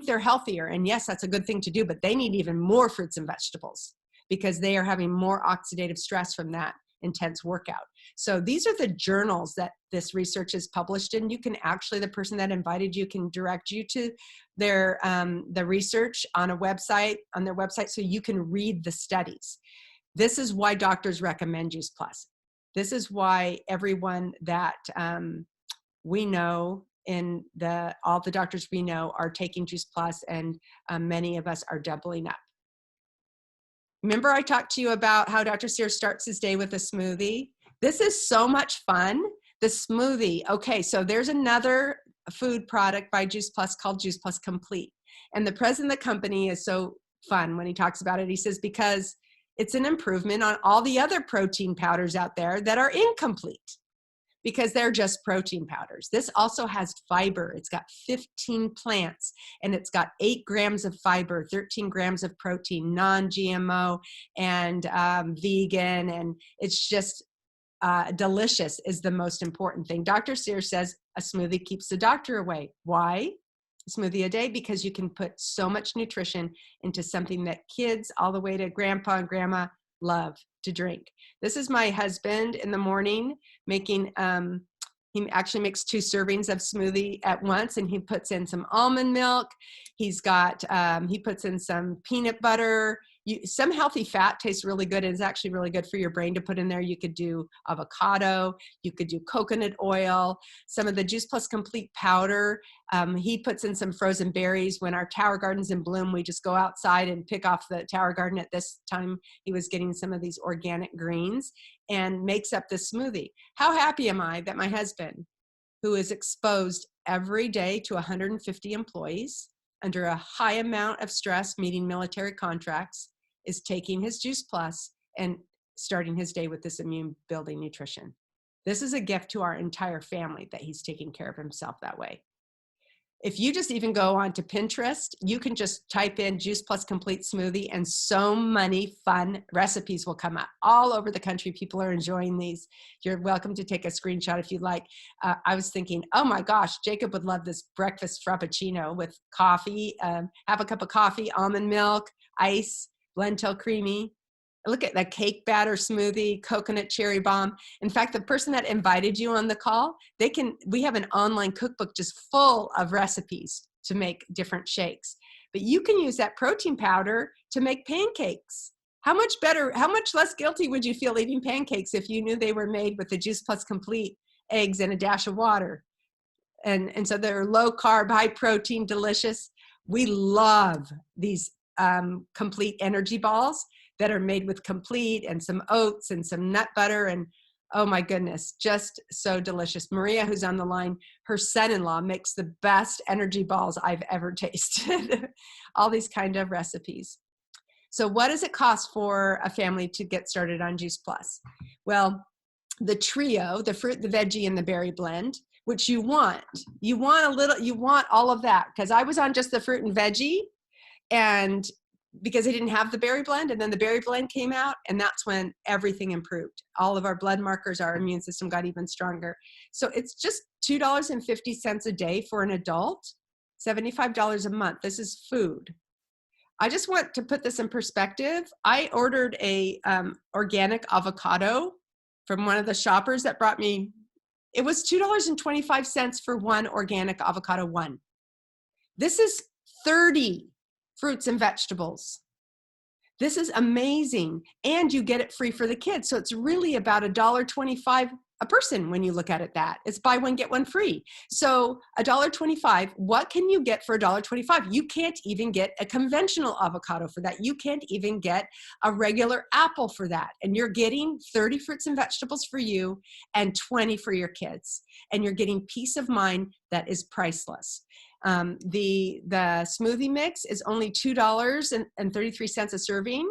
Speaker 1: they're healthier. And yes, that's a good thing to do, but they need even more fruits and vegetables because they are having more oxidative stress from that intense workout. So these are the journals that this research is published in. You can actually, the person that invited you can direct you to their the research on their website, so you can read the studies. This is why doctors recommend Juice Plus. This is why everyone that we know, all the doctors we know are taking Juice Plus, and many of us are doubling up. Remember I talked to you about how Dr. Sears starts his day with a smoothie? This is so much fun. The smoothie. Okay, so there's another food product by Juice Plus called Juice Plus Complete. And the president of the company is so fun when he talks about it. He says, because it's an improvement on all the other protein powders out there that are incomplete, because they're just protein powders. This also has fiber. It's got 15 plants, and it's got 8 grams of fiber, 13 grams of protein, non-GMO, and vegan, and it's just delicious is the most important thing. Dr. Sears says a smoothie keeps the doctor away. Why? A smoothie a day, because you can put so much nutrition into something that kids all the way to grandpa and grandma love to drink. This is my husband in the morning making, he actually makes 2 servings of smoothie at once, and he puts in some almond milk. He's got, he puts in some peanut butter Some healthy fat tastes really good and is actually really good for your brain to put in there. You could do avocado, you could do coconut oil, some of the Juice Plus Complete powder. He puts in some frozen berries. When our tower garden's in bloom, we just go outside and pick off the tower garden. At this time, he was getting some of these organic greens and makes up this smoothie. How happy am I that my husband, who is exposed every day to 150 employees under a high amount of stress, meeting military contracts, is taking his Juice Plus and starting his day with this immune building nutrition. This is a gift to our entire family that he's taking care of himself that way. If you just even go onto Pinterest, you can just type in Juice Plus Complete Smoothie and so many fun recipes will come up. All over the country, people are enjoying these. You're welcome to take a screenshot if you'd like. I was thinking, oh my gosh, Jacob would love this breakfast frappuccino with coffee, have a cup of coffee, almond milk, ice, lentil creamy. Look at the cake batter smoothie, coconut cherry bomb. In fact, the person that invited you on the call, we have an online cookbook just full of recipes to make different shakes. But you can use that protein powder to make pancakes. How much better, how much less guilty would you feel eating pancakes if you knew they were made with the Juice Plus Complete eggs and a dash of water? And so they're low carb, high protein, delicious. We love these complete energy balls that are made with complete and some oats and some nut butter, and oh my goodness, just so delicious. Maria, who's on the line, her son-in-law makes the best energy balls I've ever tasted. All these kind of recipes. So what does it cost for a family to get started on Juice Plus? Well, the trio, the fruit, the veggie, and the berry blend, which you want all of that, because I was on just the fruit and veggie, and because I didn't have the berry blend, and then the berry blend came out, and that's when everything improved. All of our blood markers, our immune system got even stronger. So it's just $2.50 a day for an adult, $75 a month. This is food. I just want to put this in perspective. I ordered a organic avocado from one of the shoppers that brought me, it was $2.25 for one organic avocado, one. This is 30 fruits and vegetables. This is amazing. And you get it free for the kids. So it's really about $1.25 a person when you look at it that. It's buy one, get one free. So $1.25, what can you get for $1.25? You can't even get a conventional avocado for that. You can't even get a regular apple for that. And you're getting 30 fruits and vegetables for you and 20 for your kids. And you're getting peace of mind that is priceless. The smoothie mix is only $2.33 a serving.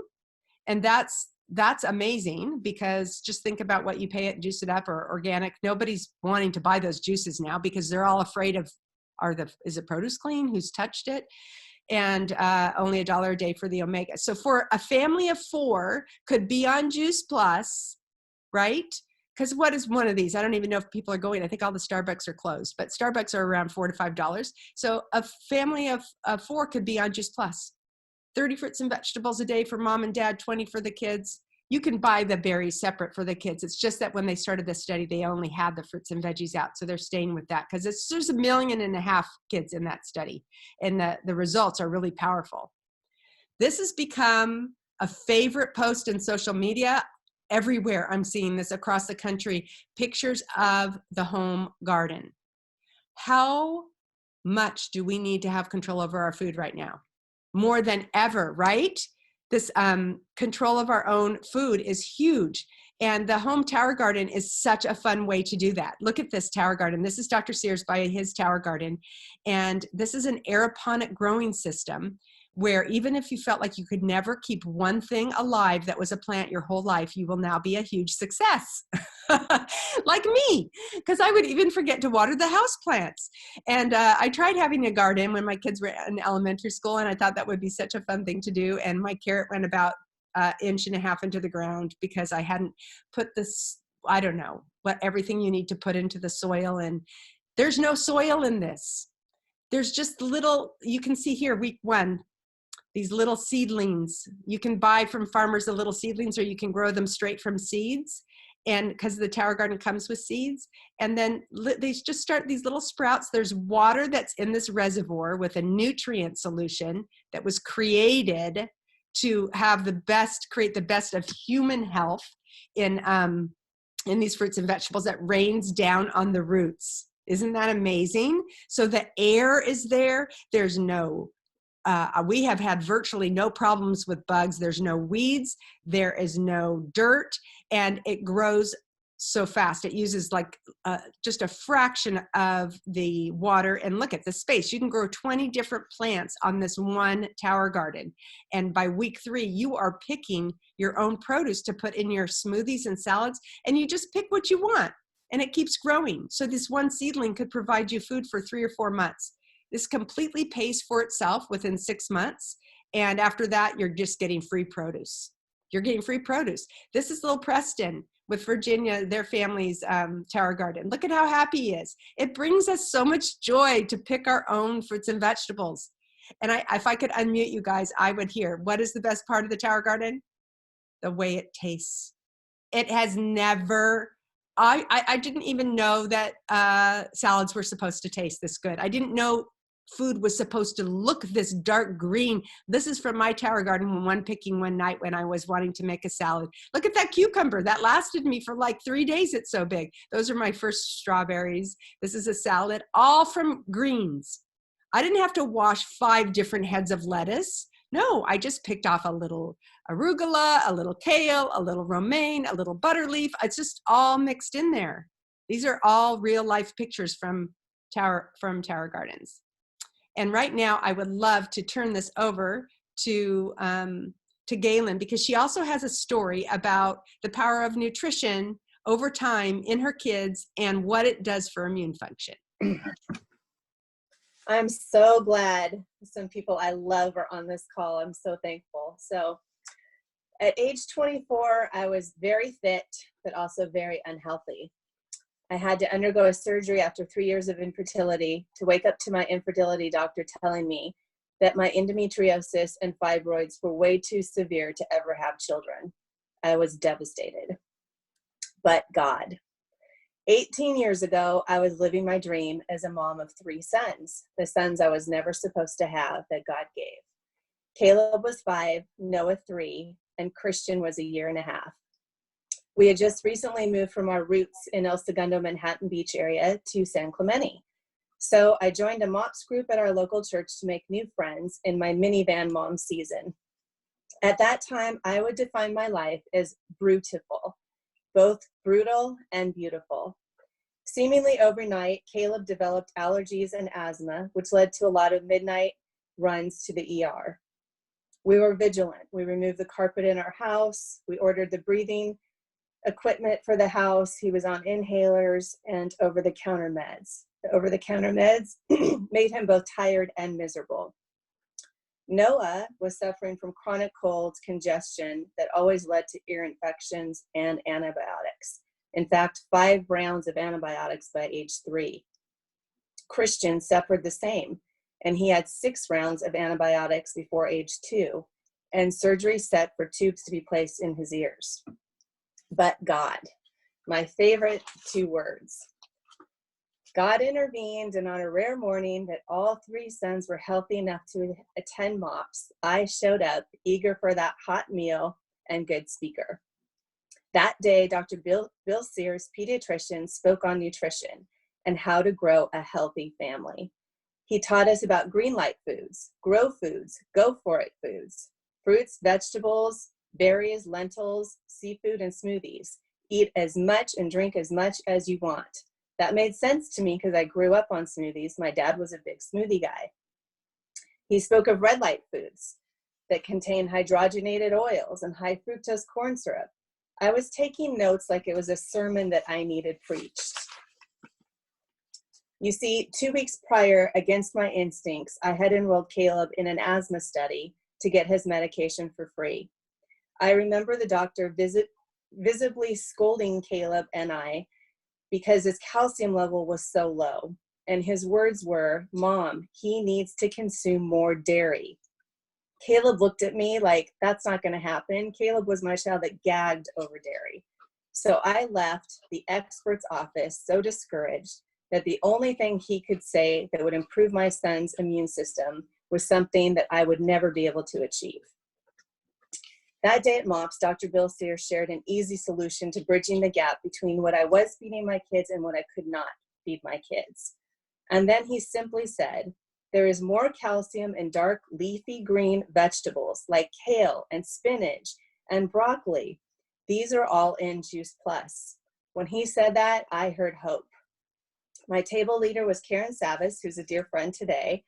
Speaker 1: And that's amazing, because just think about what you pay at Juice It Up or organic. Nobody's wanting to buy those juices now because they're all afraid of, is it produce clean? Who's touched it? And only $1 a day for the omega. So for a family of 4 could be on Juice Plus, right? Because what is one of these? I don't even know if people are going. I think all the Starbucks are closed, but Starbucks are around $4 to $5. So a family of 4 could be on Juice Plus. 30 fruits and vegetables a day for mom and dad, 20 for the kids. You can buy the berries separate for the kids. It's just that when they started the study, they only had the fruits and veggies out. So they're staying with that because there's 1.5 million kids in that study. And the results are really powerful. This has become a favorite post in social media. Everywhere I'm seeing this across the country, pictures of the home garden. How much do we need to have control over our food right now? More than ever, right? This control of our own food is huge. And the home tower garden is such a fun way to do that. Look at this tower garden. This is Dr. Sears by his tower garden. And this is an aeroponic growing system where even if you felt like you could never keep one thing alive that was a plant your whole life, you will now be a huge success. Like me, because I would even forget to water the house plants. And I tried having a garden when my kids were in elementary school, and I thought that would be such a fun thing to do. And my carrot went about 1.5 inches into the ground because I hadn't put this, I don't know, everything you need to put into the soil. And there's no soil in this. There's just little, you can see here, week 1, these little seedlings. You can buy from farmers the little seedlings, or you can grow them straight from seeds. And because the tower garden comes with seeds, and then they just start these little sprouts. There's water that's in this reservoir with a nutrient solution that was created to have the best, create the best of human health in these fruits and vegetables that rains down on the roots. Isn't that amazing? So the air is there. There's no, we have had virtually no problems with bugs. There's no weeds. There is no dirt, and it grows so fast. It uses like just a fraction of the water. And look at the space. You can grow 20 different plants on this one tower garden. And by week 3, you are picking your own produce to put in your smoothies and salads. And you just pick what you want, and it keeps growing. So this one seedling could provide you food for 3 or 4 months. This completely pays for itself within 6 months. And after that, you're just getting free produce. You're getting free produce. This is little Preston with Virginia, their family's tower garden. Look at how happy he is. It brings us so much joy to pick our own fruits and vegetables. And if I could unmute you guys, I would hear, what is the best part of the tower garden? The way it tastes. It has never, I didn't even know that salads were supposed to taste this good. I didn't know food was supposed to look this dark green. This is from my tower garden one picking one night when I was wanting to make a salad. Look at that cucumber. That lasted me for like 3 days. It's so big. Those are my first strawberries. This is a salad, all from greens. I didn't have to wash 5 different heads of lettuce. No, I just picked off a little arugula, a little kale, a little romaine, a little butter leaf. It's just all mixed in there. These are all real life pictures from tower gardens. And right now, I would love to turn this over to Gaylyn, because she also has a story about the power of nutrition over time in her kids and what it does for immune function.
Speaker 2: I'm so glad some people I love are on this call. I'm so thankful. So at age 24, I was very fit, but also very unhealthy. I had to undergo a surgery after 3 years of infertility to wake up to my infertility doctor telling me that my endometriosis and fibroids were way too severe to ever have children. I was devastated. But God. 18 years ago, I was living my dream as a mom of 3 sons, the sons I was never supposed to have that God gave. Caleb was 5, Noah 3, and Christian was 1.5 years. We had just recently moved from our roots in El Segundo, Manhattan Beach area to San Clemente. So I joined a MOPS group at our local church to make new friends in my minivan mom season. At that time, I would define my life as brutiful, both brutal and beautiful. Seemingly overnight, Caleb developed allergies and asthma, which led to a lot of midnight runs to the ER. We were vigilant. We removed the carpet in our house. We ordered the breathing equipment for the house. He was on inhalers and over-the-counter meds. The over-the-counter meds made him both tired and miserable. Noah was suffering from chronic colds, congestion that always led to ear infections and antibiotics. In fact, 5 rounds of antibiotics by age 3. Christian suffered the same, and he had 6 rounds of antibiotics before age 2, and surgery set for tubes to be placed in his ears. But God, my favorite 2 words. God intervened, and on a rare morning that all 3 sons were healthy enough to attend MOPS, I showed up eager for that hot meal and good speaker. That day, Dr. Bill Sears, pediatrician, spoke on nutrition and how to grow a healthy family. He taught us about green light foods, grow foods, go for it foods, fruits, vegetables, berries, lentils, seafood, and smoothies. Eat as much and drink as much as you want. That made sense to me because I grew up on smoothies. My dad was a big smoothie guy. He spoke of red light foods that contain hydrogenated oils and high fructose corn syrup. I was taking notes like it was a sermon that I needed preached. You see, 2 weeks prior, against my instincts, I had enrolled Caleb in an asthma study to get his medication for free. I remember the doctor visibly scolding Caleb and I because his calcium level was so low. And his words were, "Mom, he needs to consume more dairy." Caleb looked at me like, that's not going to happen. Caleb was my child that gagged over dairy. So I left the expert's office so discouraged that the only thing he could say that would improve my son's immune system was something that I would never be able to achieve. That day at MOPS, Dr. Bill Sears shared an easy solution to bridging the gap between what I was feeding my kids and what I could not feed my kids. And then he simply said, there is more calcium in dark leafy green vegetables like kale and spinach and broccoli. These are all in Juice Plus. When he said that, I heard hope. My table leader was Karen Savas, who's a dear friend today,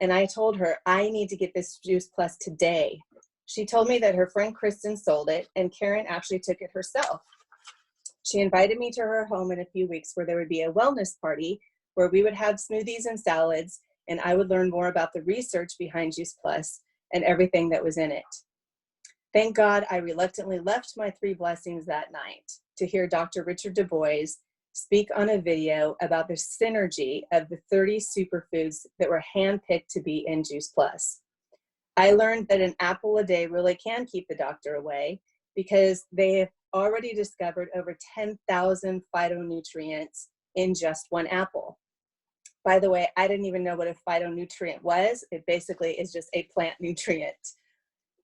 Speaker 2: and I told her, I need to get this Juice Plus today. She told me that her friend Kristen sold it, and Karen actually took it herself. She invited me to her home in a few weeks where there would be a wellness party where we would have smoothies and salads, and I would learn more about the research behind Juice Plus and everything that was in it. Thank God I reluctantly left my 3 blessings that night to hear Dr. Richard Du Bois speak on a video about the synergy of the 30 superfoods that were handpicked to be in Juice Plus. I learned that an apple a day really can keep the doctor away because they have already discovered over 10,000 phytonutrients in just one apple. By the way, I didn't even know what a phytonutrient was. It basically is just a plant nutrient.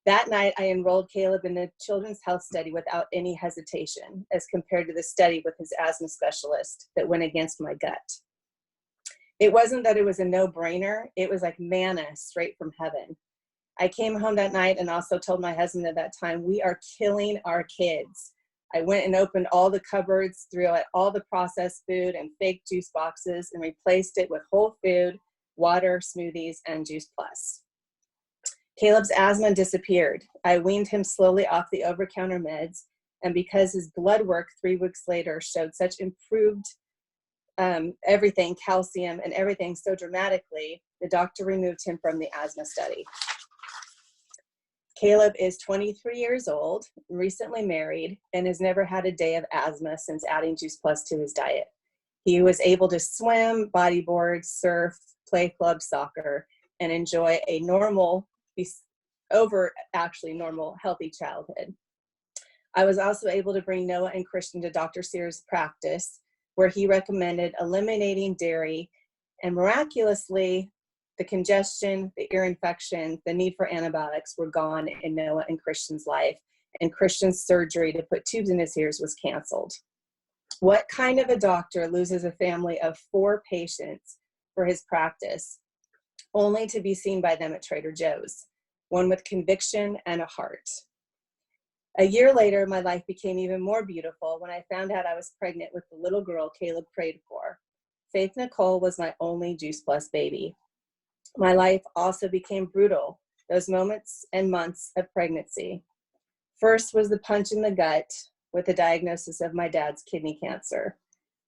Speaker 2: That night, I enrolled Caleb in the Children's Health Study without any hesitation, as compared to the study with his asthma specialist that went against my gut. It wasn't that it was a no-brainer. It was like manna straight from heaven. I came home that night and also told my husband at that time, we are killing our kids. I went and opened all the cupboards, threw out all the processed food and fake juice boxes, and replaced it with whole food, water, smoothies, and Juice Plus. Caleb's asthma disappeared. I weaned him slowly off the over-counter meds, and because his blood work 3 weeks later showed such improved everything, calcium and everything so dramatically, the doctor removed him from the asthma study. Caleb is 23 years old, recently married, and has never had a day of asthma since adding Juice Plus to his diet. He was able to swim, bodyboard, surf, play club soccer, and enjoy a normal, normal, healthy childhood. I was also able to bring Noah and Christian to Dr. Sears' practice, where he recommended eliminating dairy, and miraculously, the congestion, the ear infection, the need for antibiotics were gone in Noah and Christian's life, and Christian's surgery to put tubes in his ears was canceled. What kind of a doctor loses a family of 4 patients for his practice, only to be seen by them at Trader Joe's? One with conviction and a heart. A year later, my life became even more beautiful when I found out I was pregnant with the little girl Caleb prayed for. Faith Nicole was my only Juice Plus baby. My life also became brutal, those moments and months of pregnancy. First was the punch in the gut with the diagnosis of my dad's kidney cancer.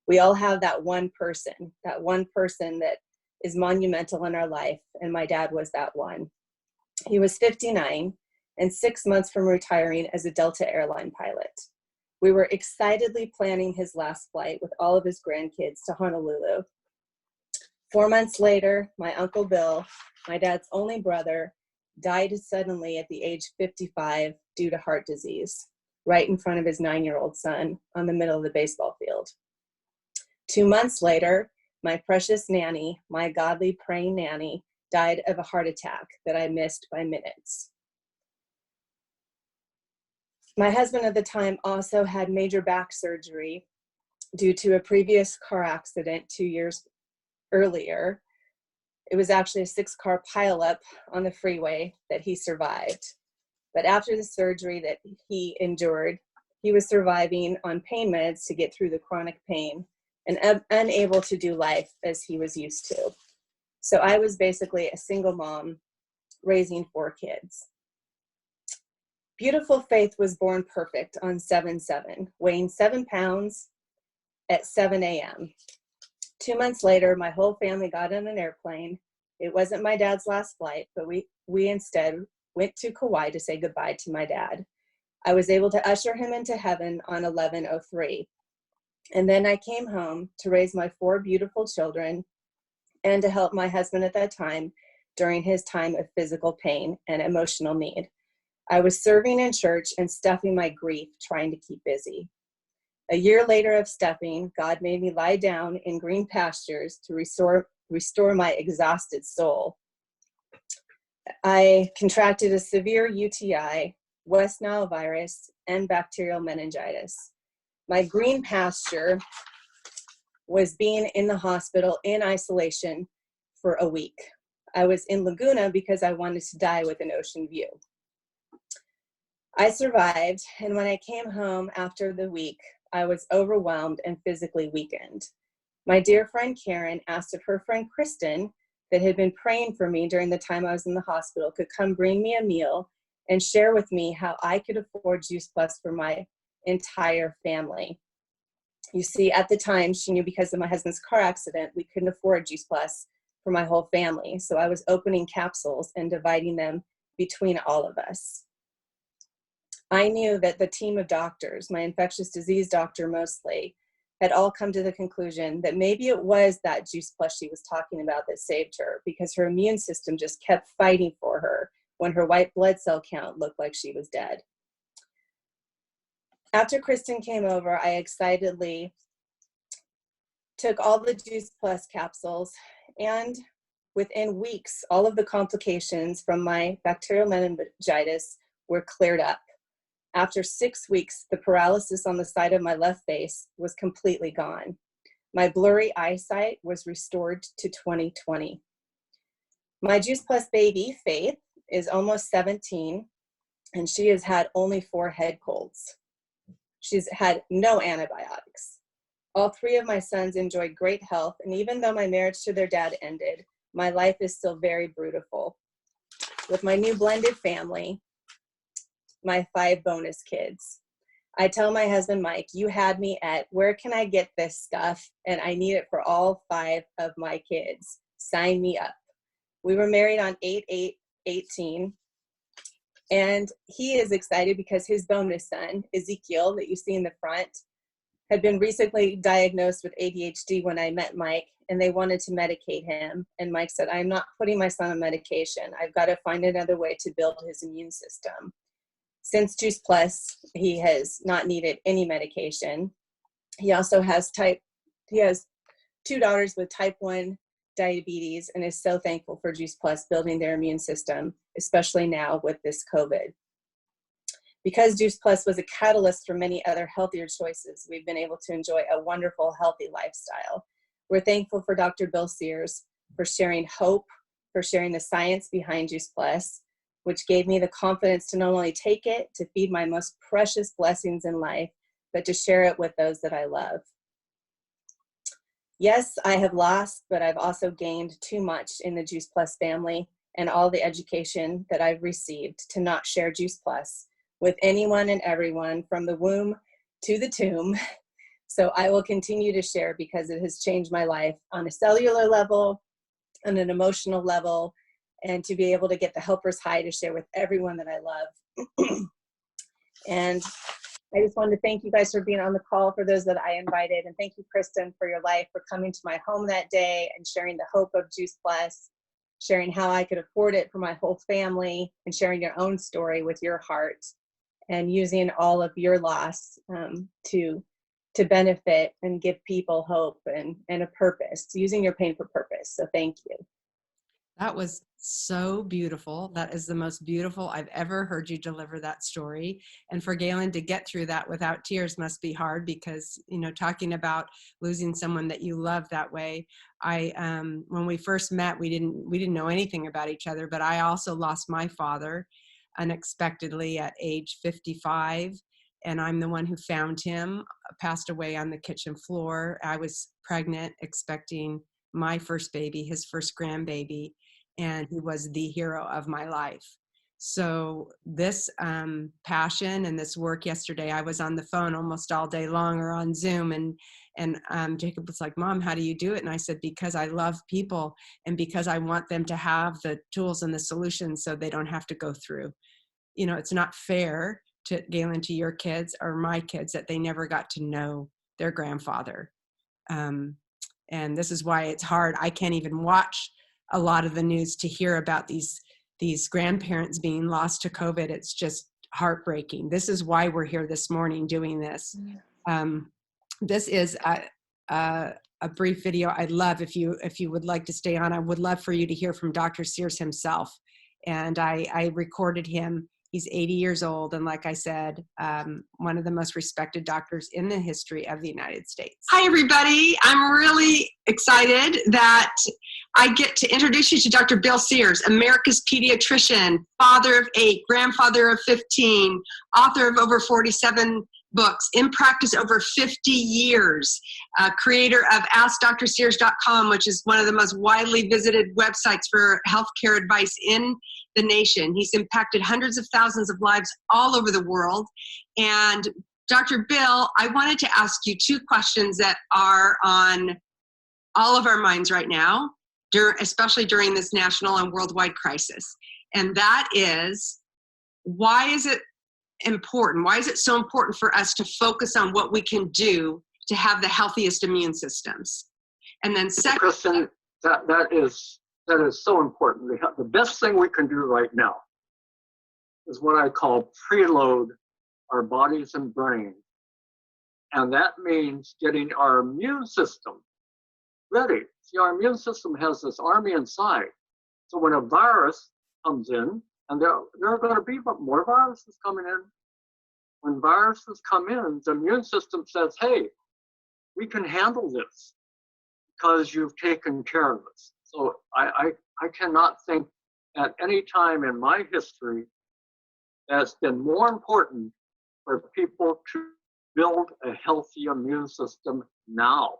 Speaker 2: We all have that one person that is monumental in our life, and my dad was that one. He was 59 and 6 months from retiring as a Delta airline pilot. We were excitedly planning his last flight with all of his grandkids to Honolulu. 4 months later, my Uncle Bill, my dad's only brother, died suddenly at the age 55 due to heart disease, right in front of his 9-year-old son on the middle of the baseball field. 2 months later, my precious nanny, my godly praying nanny, died of a heart attack that I missed by minutes. My husband at the time also had major back surgery due to a previous car accident 2 years earlier. It was actually a 6-car pileup on the freeway that he survived. But after the surgery that he endured, he was surviving on pain meds to get through the chronic pain and unable to do life as he was used to. So I was basically a single mom raising 4 kids. Beautiful Faith was born perfect on 7/7, weighing 7 pounds at 7 a.m. 2 months later, my whole family got on an airplane. It wasn't my dad's last flight, but we instead went to Kauai to say goodbye to my dad. I was able to usher him into heaven on 11/03. And then I came home to raise my 4 beautiful children and to help my husband at that time during his time of physical pain and emotional need. I was serving in church and stuffing my grief, trying to keep busy. A year later of stuffing, God made me lie down in green pastures to restore my exhausted soul. I contracted a severe UTI West Nile virus, and bacterial meningitis. My green pasture was being in the hospital in isolation for a week. I was in Laguna because I wanted to die with an ocean view. I survived, and when I came home after the week, I was overwhelmed and physically weakened. My dear friend Karen asked if her friend Kristen, that had been praying for me during the time I was in the hospital, could come bring me a meal and share with me how I could afford Juice Plus for my entire family. You see, at the time, she knew because of my husband's car accident, we couldn't afford Juice Plus for my whole family. So I was opening capsules and dividing them between all of us. I knew that the team of doctors, my infectious disease doctor mostly, had all come to the conclusion that maybe it was that Juice Plus she was talking about that saved her, because her immune system just kept fighting for her when her white blood cell count looked like she was dead. After Kristen came over, I excitedly took all the Juice Plus capsules, and within weeks, all of the complications from my bacterial meningitis were cleared up. After 6 weeks, the paralysis on the side of my left face was completely gone. My blurry eyesight was restored to 20/20. My Juice Plus baby, Faith, is almost 17, and she has had only 4 head colds. She's had no antibiotics. All 3 of my sons enjoyed great health, and even though my marriage to their dad ended, my life is still very beautiful. With my new blended family, my 5 bonus kids. I tell my husband, Mike, you had me at where can I get this stuff? And I need it for all 5 of my kids. Sign me up. We were married on 8/8/18. And he is excited because his bonus son, Ezekiel, that you see in the front, had been recently diagnosed with ADHD when I met Mike, and they wanted to medicate him. And Mike said, I'm not putting my son on medication. I've got to find another way to build his immune system. Since Juice Plus, he has not needed any medication. He also has 2 daughters with type 1 diabetes and is so thankful for Juice Plus building their immune system, especially now with this COVID. Because Juice Plus was a catalyst for many other healthier choices, we've been able to enjoy a wonderful, healthy lifestyle. We're thankful for Dr. Bill Sears for sharing hope, for sharing the science behind Juice Plus, which gave me the confidence to not only take it to feed my most precious blessings in life, but to share it with those that I love. Yes, I have lost, but I've also gained too much in the Juice Plus family and all the education that I've received to not share Juice Plus with anyone and everyone from the womb to the tomb. So I will continue to share because it has changed my life on a cellular level, on an emotional level, and to be able to get the helper's high to share with everyone that I love. And I just wanted to thank you guys for being on the call, for those that I invited. And thank you, Kristen, for your life, for coming to my home that day and sharing the hope of Juice Plus, sharing how I could afford it for my whole family, and sharing your own story with your heart, and using all of your loss to benefit and give people hope and a purpose, using your pain for purpose. So thank you.
Speaker 1: That was so beautiful. That is the most beautiful I've ever heard you deliver that story. And for Gaylyn to get through that without tears must be hard, because, you know, talking about losing someone that you love that way. When we first met, we didn't know anything about each other, but I also lost my father unexpectedly at age 55. And I'm the one who found him, passed away on the kitchen floor. I was pregnant, expecting my first baby, his first grandbaby, and he was the hero of my life. So this passion and this work yesterday, I was on the phone almost all day long, or on Zoom, and Jacob was like, Mom, how do you do it? And I said, because I love people, and because I want them to have the tools and the solutions so they don't have to go through. You know, it's not fair to Gaylyn, to your kids or my kids, that they never got to know their grandfather. And this is why it's hard. I can't even watch a lot of the news to hear about these grandparents being lost to COVID. It's just heartbreaking. This is why we're here this morning doing this. This is a brief video. I'd love, if you would like to stay on, I would love for you to hear from Dr. Sears himself. And I recorded him He's 80 years old, and like I said, one of the most respected doctors in the history of the United States. Hi, everybody. I'm really excited that I get to introduce you to Dr. Bill Sears, America's pediatrician, father of 8, grandfather of 15, author of over 47 books, in practice over 50 years, creator of AskDrSears.com, which is one of the most widely visited websites for healthcare advice in the nation. He's impacted hundreds of thousands of lives all over the world. And Dr. Bill, I wanted to ask you 2 questions that are on all of our minds right now, especially during this national and worldwide crisis. And that is, why is it important? Why is it so important for us to focus on what we can do to have the healthiest immune systems? And then second,
Speaker 3: Kristen, that is so important. The best thing we can do right now is what I call preload our bodies and brain. And that means getting our immune system ready. See, our immune system has this army inside. So when a virus comes in, and there are going to be more viruses coming in. When viruses come in, the immune system says, hey, we can handle this because you've taken care of us. So I cannot think at any time in my history that's been more important for people to build a healthy immune system now.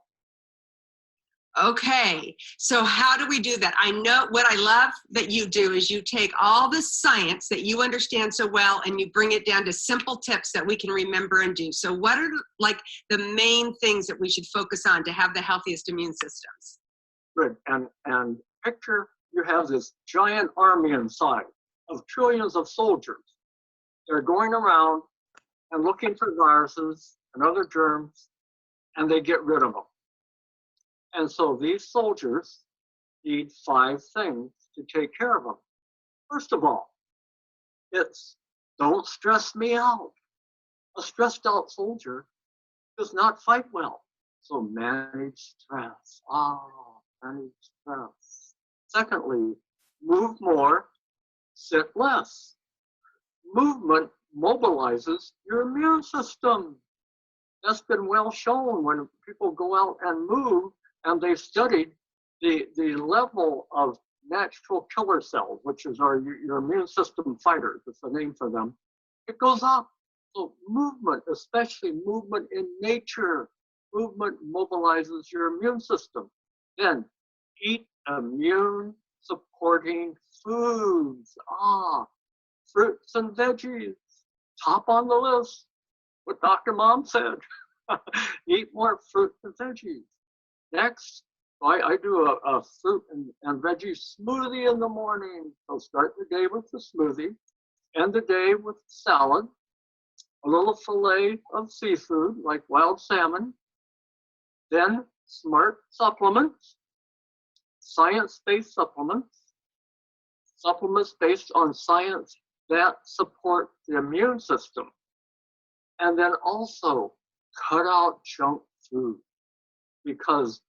Speaker 1: okay, so how do we do that? I know what I love that you do is you take all the science that you understand so well and you bring it down to simple tips that we can remember and do. So what are like the main things that we should focus on to have the healthiest immune systems?
Speaker 3: Good, and picture you have this giant army inside of trillions of soldiers. They're going around and looking for viruses and other germs, and they get rid of them. And so these soldiers need 5 things to take care of them. First of all, it's don't stress me out. A stressed out soldier does not fight well. So manage stress. Manage stress. Secondly, move more, sit less. Movement mobilizes your immune system. That's been well shown when people go out and move, and they've studied the level of natural killer cells, which is your immune system fighters. It's the name for them. It goes up. So movement, especially movement in nature, movement mobilizes your immune system. Then eat immune supporting foods. Fruits and veggies, top on the list. What Dr. Mom said. Eat more fruit and veggies. Next, I do a fruit and veggie smoothie in the morning. So start the day with the smoothie, end the day with salad, a little fillet of seafood like wild salmon, then smart supplements, science-based supplements based on science that support the immune system. And then also cut out junk food, because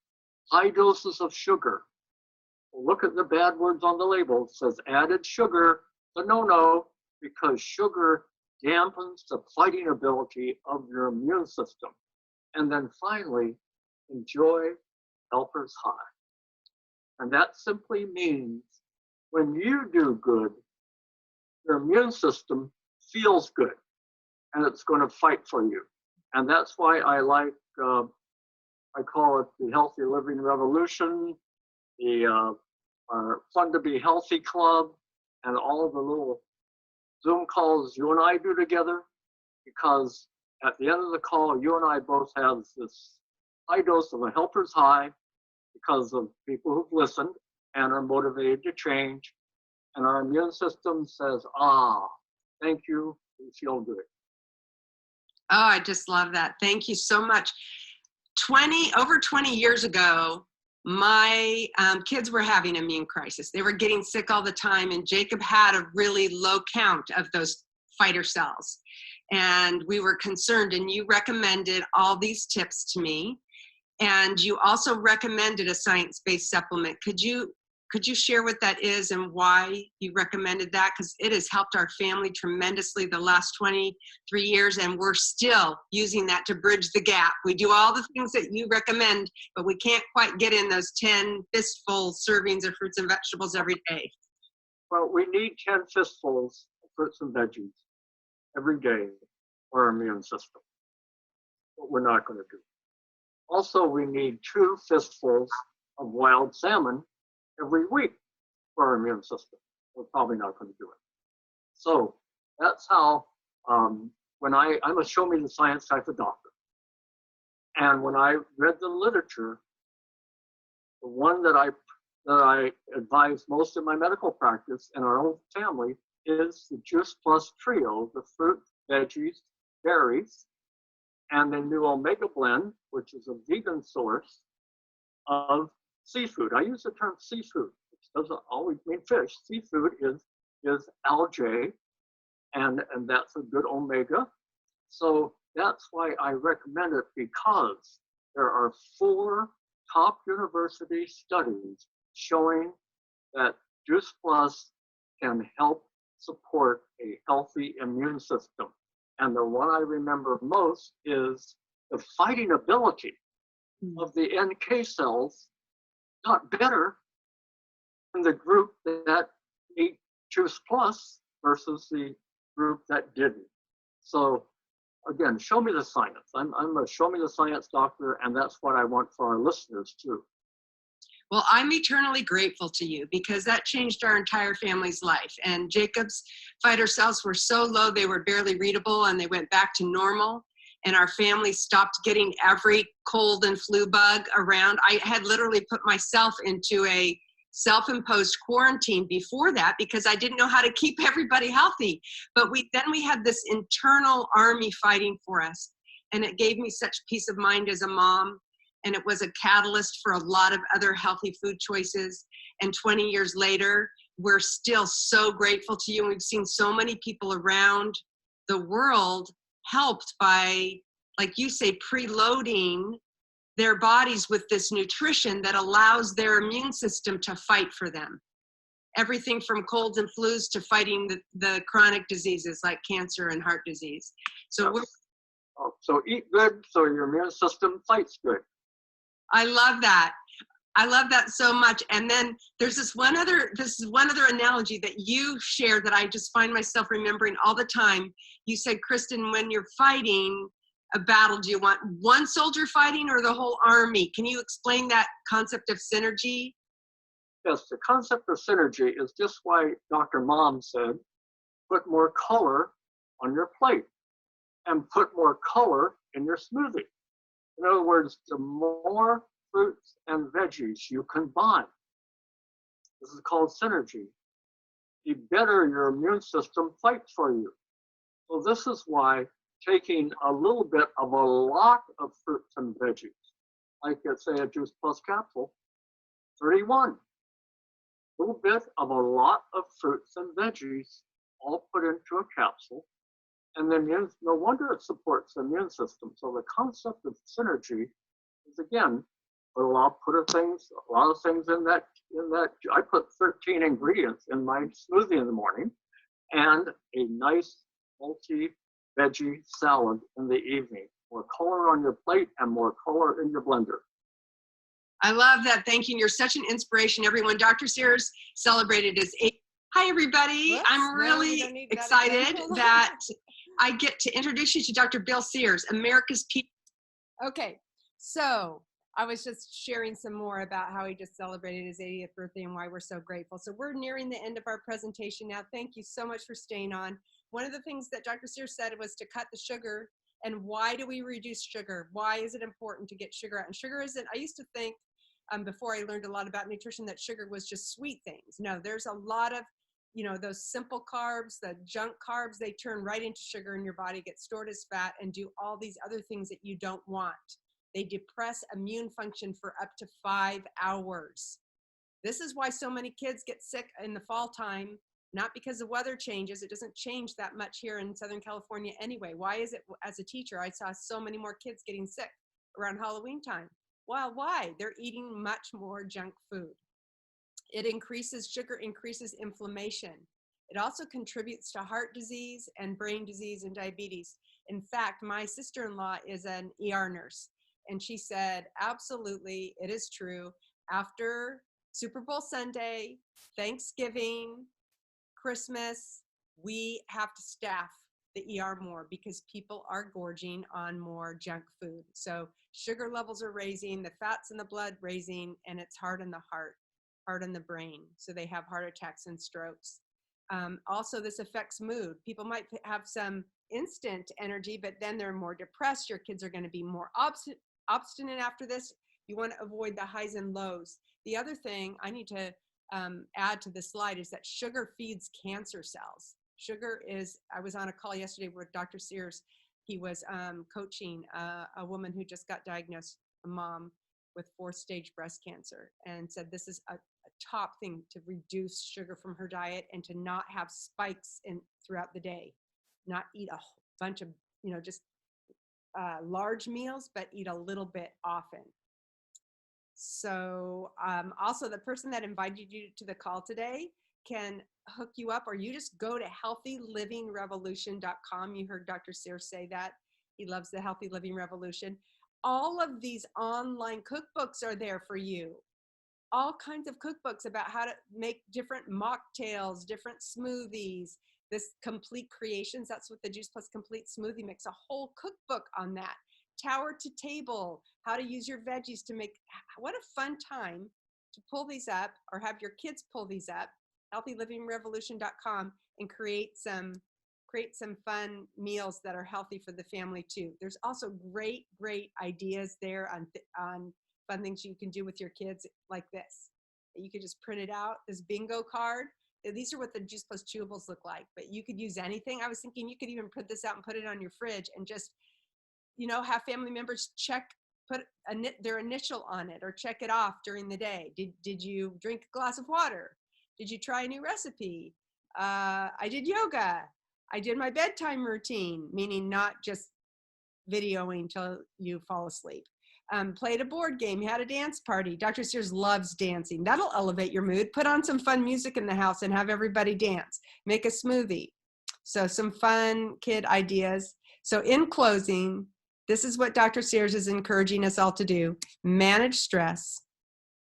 Speaker 3: high doses of sugar, look at the bad words on the label, it says added sugar, the no, because sugar dampens the fighting ability of your immune system. And then finally, enjoy helper's high. And that simply means when you do good, your immune system feels good, and it's going to fight for you. And that's why I like, I call it the Healthy Living Revolution, the Fun to Be Healthy Club, and all the little Zoom calls you and I do together, because at the end of the call, you and I both have this high dose of a helper's high because of people who've listened and are motivated to change. And our immune system says, thank you, we feel good.
Speaker 1: Oh, I just love that. Thank you so much. Over 20 years ago, my kids were having immune crisis. They were getting sick all the time, and Jacob had a really low count of those fighter cells. And we were concerned, and you recommended all these tips to me. And you also recommended a science-based supplement. Could you Could you share what that is and why you recommended that? Because it has helped our family tremendously the last 23 years, and we're still using that to bridge the gap. We do all the things that you recommend, but we can't quite get in those 10 fistful servings of fruits and vegetables every day.
Speaker 3: Well, we need 10 fistfuls of fruits and veggies every day for our immune system. But we're not going to do. Also, we need 2 fistfuls of wild salmon every week for our immune system. We're probably not going to do it. So that's how, when I'm a show me the science type of doctor. And when I read the literature, the one that I advise most in my medical practice and our own family is the Juice Plus Trio, the fruit, veggies, berries, and the new Omega Blend, which is a vegan source of seafood. I use the term seafood, which doesn't always mean fish. Seafood is algae, and that's a good omega. So that's why I recommend it, because there are 4 top university studies showing that Juice Plus can help support a healthy immune system. And the one I remember most is the fighting ability of the NK cells got better in the group that ate Juice Plus versus the group that didn't. So again, show me the science. I'm a show me the science doctor, and that's what I want for our listeners too.
Speaker 1: Well, I'm eternally grateful to you, because that changed our entire family's life. And Jacob's fighter cells were so low, they were barely readable, and they went back to normal. And our family stopped getting every cold and flu bug around. I had literally put myself into a self-imposed quarantine before that, because I didn't know how to keep everybody healthy. But then we had this internal army fighting for us. And it gave me such peace of mind as a mom. And it was a catalyst for a lot of other healthy food choices. And 20 years later, we're still so grateful to you. And we've seen so many people around the world helped by, like you say, preloading their bodies with this nutrition that allows their immune system to fight for them. Everything from colds and flus to fighting the chronic diseases like cancer and heart disease. So
Speaker 3: so eat good so your immune system fights good.
Speaker 1: I love that. I love that so much. And then there's this one other analogy that you share that I just find myself remembering all the time. You said, Kristen, when you're fighting a battle, do you want one soldier fighting or the whole army? Can you explain that concept of synergy?
Speaker 3: Yes, the concept of synergy is just why Dr. Mom said, put more color on your plate and put more color in your smoothie. In other words, the more fruits and veggies you combine, this is called synergy, the better your immune system fights for you. So this is why taking a little bit of a lot of fruits and veggies, like let's say a Juice Plus capsule, 31. A little bit of a lot of fruits and veggies all put into a capsule. And then no wonder it supports the immune system. So the concept of synergy is, again, a lot of things in that. I put 13 ingredients in my smoothie in the morning, and a nice multi-veggie salad in the evening. More color on your plate and more color in your blender.
Speaker 1: I love that. Thank you. You're such an inspiration, everyone. Dr. Sears celebrated his 8th. Hi, everybody.
Speaker 2: Whoops,
Speaker 1: I'm really excited that I get to introduce you to Dr. Bill Sears, America's
Speaker 4: Okay, so I was just sharing some more about how he just celebrated his 80th birthday and why we're so grateful. So we're nearing the end of our presentation now. Thank you so much for staying on. One of the things that Dr. Sears said was to cut the sugar. And why do we reduce sugar? Why is it important to get sugar out? And sugar isn't, I used to think before I learned a lot about nutrition that sugar was just sweet things. No, there's a lot of, those simple carbs, the junk carbs, they turn right into sugar in your body, get stored as fat, and do all these other things that you don't want. They depress immune function for up to 5 hours. This is why so many kids get sick in the fall time, not because the weather changes. It doesn't change that much here in Southern California anyway. Why is it, as a teacher, I saw so many more kids getting sick around Halloween time? Well, why? They're eating much more junk food. Sugar increases inflammation. It also contributes to heart disease and brain disease and diabetes. In fact, my sister-in-law is an ER nurse, and she said, absolutely, it is true. After Super Bowl Sunday, Thanksgiving, Christmas, we have to staff the ER more because people are gorging on more junk food. So sugar levels are raising, the fats in the blood raising, and it's hard on the heart, hard on the brain. So they have heart attacks and strokes. Also, this affects mood. People might have some instant energy, but then they're more depressed. Your kids are going to be more obstinate after this. You want to avoid the highs and lows. The other thing I need to add to this slide is that sugar feeds cancer cells. Sugar is, I was on a call yesterday with Dr. Sears. He was coaching a woman who just got diagnosed, a mom with 4th stage breast cancer, and said this is a top thing to reduce sugar from her diet and to not have spikes throughout the day. Not eat a bunch of, just large meals, but eat a little bit often. So also the person that invited you to the call today can hook you up, or you just go to healthylivingrevolution.com. You heard Dr. Sears say that. He loves the Healthy Living Revolution. All of these online cookbooks are there for you. All kinds of cookbooks about how to make different mocktails, different smoothies, this complete creations. That's what the Juice Plus Complete Smoothie Mix, a whole cookbook on that. Tower to table, how to use your veggies to make, what a fun time to pull these up or have your kids pull these up, healthylivingrevolution.com, and create some fun meals that are healthy for the family too. There's also great ideas there on fun things you can do with your kids, like this. You could just print it out, this bingo card. These are what the Juice Plus chewables look like, but you could use anything. I was thinking you could even print this out and put it on your fridge and just, have family members put their initial on it or check it off during the day. Did you drink a glass of water? Did you try a new recipe? I did yoga. I did my bedtime routine, meaning not just videoing till you fall asleep. Played a board game, had a dance party. Dr. Sears loves dancing. That'll elevate your mood. Put on some fun music in the house and have everybody dance. Make a smoothie. So some fun kid ideas. So in closing, this is what Dr. Sears is encouraging us all to do. Manage stress,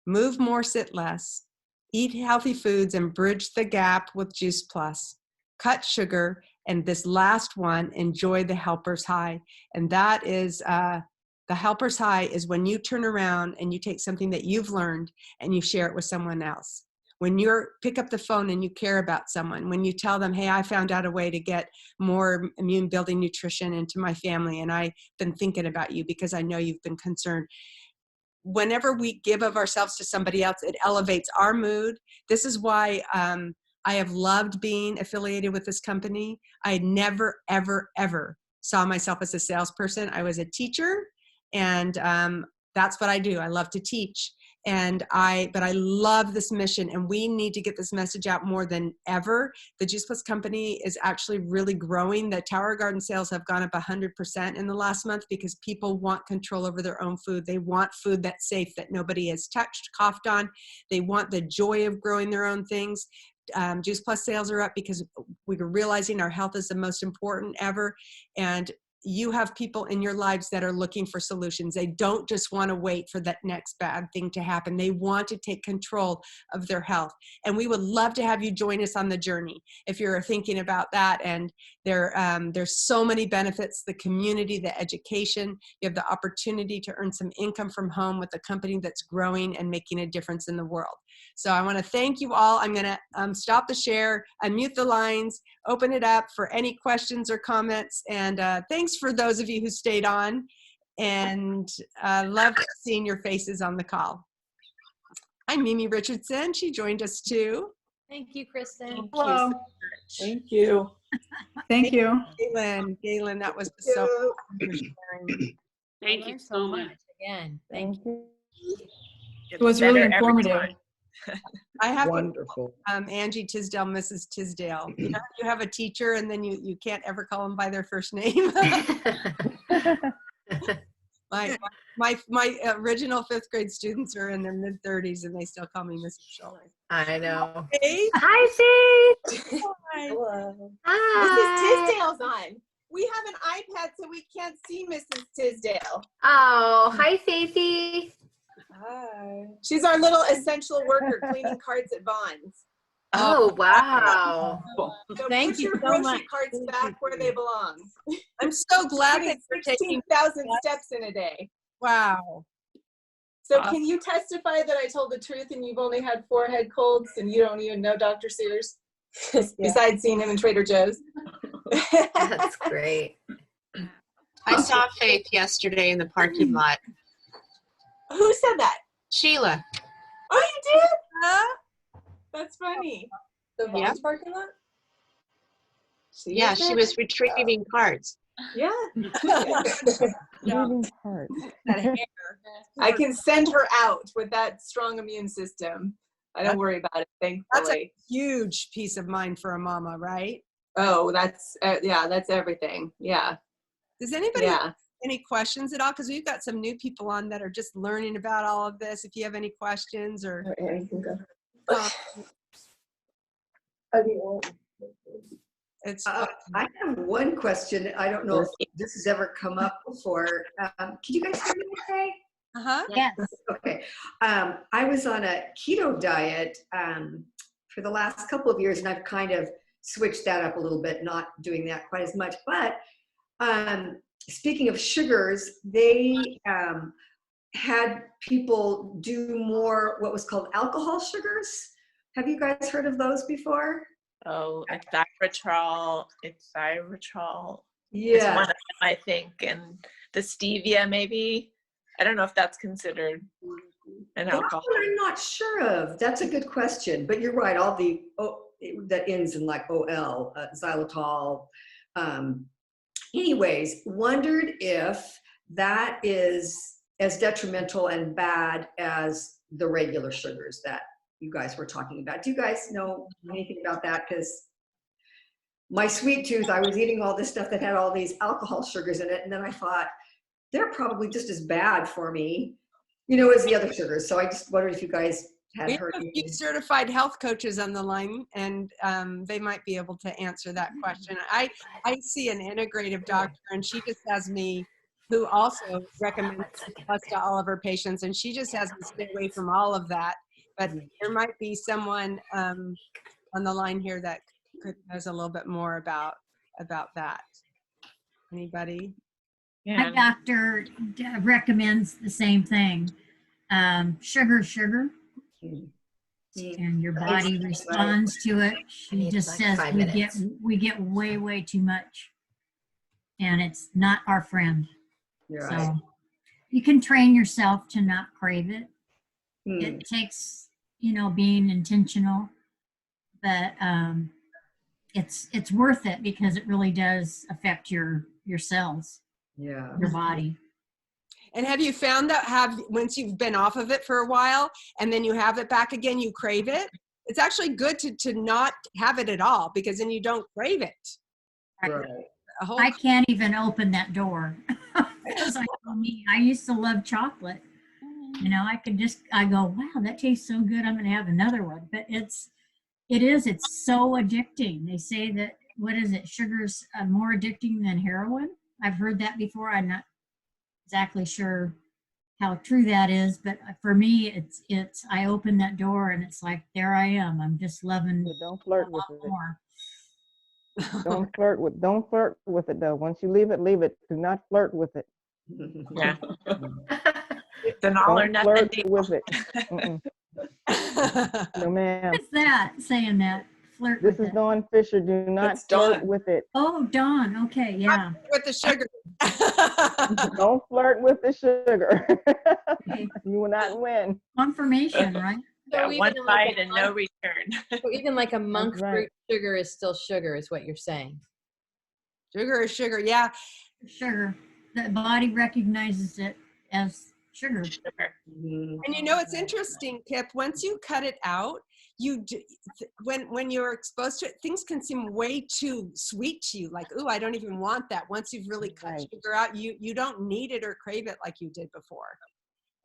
Speaker 4: move more, sit less, eat healthy foods and bridge the gap with Juice Plus, cut sugar, and this last one, enjoy the helper's high. And that is, the helper's high is when you turn around and you take something that you've learned and you share it with someone else. When you pick up the phone and you care about someone, when you tell them, hey, I found out a way to get more immune building nutrition into my family, and I've been thinking about you because I know you've been concerned. Whenever we give of ourselves to somebody else, it elevates our mood. This is why I have loved being affiliated with this company. I never, ever, ever saw myself as a salesperson. I was a teacher, and that's what I do. I love to teach. But I love this mission, and we need to get this message out more than ever. The Juice Plus company is actually really growing. The Tower Garden sales have gone up 100% in the last month because people want control over their own food. They want food that's safe, that nobody has touched, coughed on. They want the joy of growing their own things. Juice Plus sales are up because we're realizing our health is the most important ever. And you have people in your lives that are looking for solutions. They don't just want to wait for that next bad thing to happen. They want to take control of their health. And we would love to have you join us on the journey if you're thinking about that. And there's so many benefits, the community, the education. You have the opportunity to earn some income from home with a company that's growing and making a difference in the world. So I want to thank you all. I'm going to stop the share, unmute the lines, open it up for any questions or comments. And thanks for those of you who stayed on, and love seeing your faces on the call. I'm Mimi Richardson. She joined us too.
Speaker 2: Thank you, Kristen.
Speaker 5: Hello. Thank you. Thank you.
Speaker 4: Gaylyn, that was so fun.
Speaker 6: Thank you so much.
Speaker 2: Again,
Speaker 5: Thank you. It was really informative.
Speaker 4: I have
Speaker 5: Wonderful.
Speaker 4: Angie Tisdale, Mrs. Tisdale. You have a teacher and then you can't ever call them by their first name. my original 5th grade students are in their mid-30s and they still call me Mrs. Schultz.
Speaker 7: I know.
Speaker 1: Hey.
Speaker 7: Hi, Faith.
Speaker 2: Hello.
Speaker 7: Hi.
Speaker 2: Mrs. Tisdale's on. We have an iPad, so we can't see Mrs. Tisdale.
Speaker 7: Oh, hi, Faithy.
Speaker 2: Hi. She's our little essential worker cleaning carts at Vons.
Speaker 7: Oh, wow.
Speaker 2: So
Speaker 8: Thank
Speaker 2: put
Speaker 8: you
Speaker 2: your
Speaker 8: so
Speaker 2: grocery
Speaker 8: much.
Speaker 2: carts back where they belong.
Speaker 1: I'm so glad that you're taking.
Speaker 2: 16,000 steps in a day.
Speaker 1: Wow.
Speaker 2: So can you testify that I told the truth and you've only had 4 head colds and you don't even know Dr. Sears? Besides seeing him in Trader Joe's.
Speaker 7: That's great.
Speaker 9: I saw Faith yesterday in the parking lot.
Speaker 2: Who said that?
Speaker 9: Sheila.
Speaker 2: Oh, you did? Huh? That's funny. The Vons
Speaker 9: Yeah.
Speaker 2: parking lot?
Speaker 9: Yeah, she was retrieving cards.
Speaker 2: Yeah.
Speaker 5: Moving parts.
Speaker 1: That hair.
Speaker 2: I can send her out with that strong immune system. I don't worry about it,
Speaker 1: That's
Speaker 2: thankfully.
Speaker 1: a huge peace of mind for a mama, right?
Speaker 2: Oh, that's yeah, that's everything. Yeah.
Speaker 1: Does anybody
Speaker 2: Yeah.
Speaker 1: have any questions at all? Because we've got some new people on that are just learning about all of this. If you have any questions or it's
Speaker 10: I have one question. I don't know if this has ever come up before. Can you guys hear me okay?
Speaker 1: uh-huh.
Speaker 8: Yes.
Speaker 10: Okay. I was on a keto diet for the last couple of years, and I've kind of switched that up a little bit, not doing that quite as much. But speaking of sugars, they had people do more what was called alcohol sugars. Have you guys heard of those before?
Speaker 11: Oh, it's xylitol. It's
Speaker 10: Yeah.
Speaker 11: one of them, I think, and the stevia maybe. I don't know if that's considered an
Speaker 10: That's
Speaker 11: alcohol.
Speaker 10: what I'm not sure of. That's a good question. But you're right. All the that ends in like OL, xylitol. Anyways, wondered if that is as detrimental and bad as the regular sugars that you guys were talking about. Do you guys know anything about that? Because my sweet tooth, I was eating all this stuff that had all these alcohol sugars in it, and then I thought they're probably just as bad for me, as the other sugars. So I just wondered if you guys had
Speaker 1: We
Speaker 10: heard
Speaker 1: have a few
Speaker 10: anything.
Speaker 1: certified health coaches on the line, and they might be able to answer that question. I see an integrative doctor, and she just has me, who also recommends us to all of her patients, and she just has me stay away from all of that. But there might be someone on the line here that knows a little bit more about that. Anybody?
Speaker 8: My doctor recommends the same thing. Sugar, and your body responds to it. She just
Speaker 7: like
Speaker 8: says
Speaker 7: 5 minutes.
Speaker 8: we get way too much, and it's not our friend.
Speaker 10: You're
Speaker 8: So
Speaker 10: right.
Speaker 8: you can train yourself to not crave it.
Speaker 10: Hmm.
Speaker 8: It takes being intentional, but it's worth it because it really does affect your cells,
Speaker 10: Yeah.
Speaker 8: your body.
Speaker 1: And have you found that once you've been off of it for a while and then you have it back again, you crave it? It's actually good to not have it at all, because then you don't crave it.
Speaker 10: Right.
Speaker 8: I can't even open that door because I used to love chocolate. I go, wow, that tastes so good. I'm going to have another one. But it's so addicting. They say that, what is it? Sugar's more addicting than heroin. I've heard that before. I'm not exactly sure how true that is, but for me, it's I open that door and it's like, there I am. I'm just loving
Speaker 5: But don't flirt with it.
Speaker 8: more.
Speaker 5: Don't flirt with it though. Once you leave it. Do not flirt with it.
Speaker 11: Yeah. It's an all or
Speaker 5: Don't
Speaker 11: nothing
Speaker 5: flirt
Speaker 11: deal.
Speaker 5: with it. Mm-mm. No, ma'am.
Speaker 8: What's that? Saying that? Flirt
Speaker 5: This
Speaker 8: with
Speaker 5: is
Speaker 8: it.
Speaker 5: Dawn Fisher. Do not
Speaker 2: It's
Speaker 5: flirt
Speaker 2: Dawn.
Speaker 5: with it.
Speaker 8: Oh, Dawn. Okay, yeah.
Speaker 1: With the sugar.
Speaker 5: Don't flirt with the sugar.
Speaker 8: Okay.
Speaker 5: You will not win.
Speaker 8: Confirmation, right?
Speaker 11: Yeah,
Speaker 7: So
Speaker 11: one
Speaker 7: even
Speaker 11: bite
Speaker 7: like a
Speaker 11: and no return.
Speaker 7: So even like a monk
Speaker 5: right.
Speaker 7: fruit sugar is still sugar, is what you're saying.
Speaker 1: Sugar is sugar, yeah.
Speaker 8: Sugar. The body recognizes it as sugar.
Speaker 11: Sugar.
Speaker 10: Mhm.
Speaker 1: And it's interesting, Kip, once you cut it out, when you're exposed to it, things can seem way too sweet to you. Like, ooh, I don't even want that. Once you've really cut
Speaker 5: Right.
Speaker 1: sugar out, you don't need it or crave it like you did before.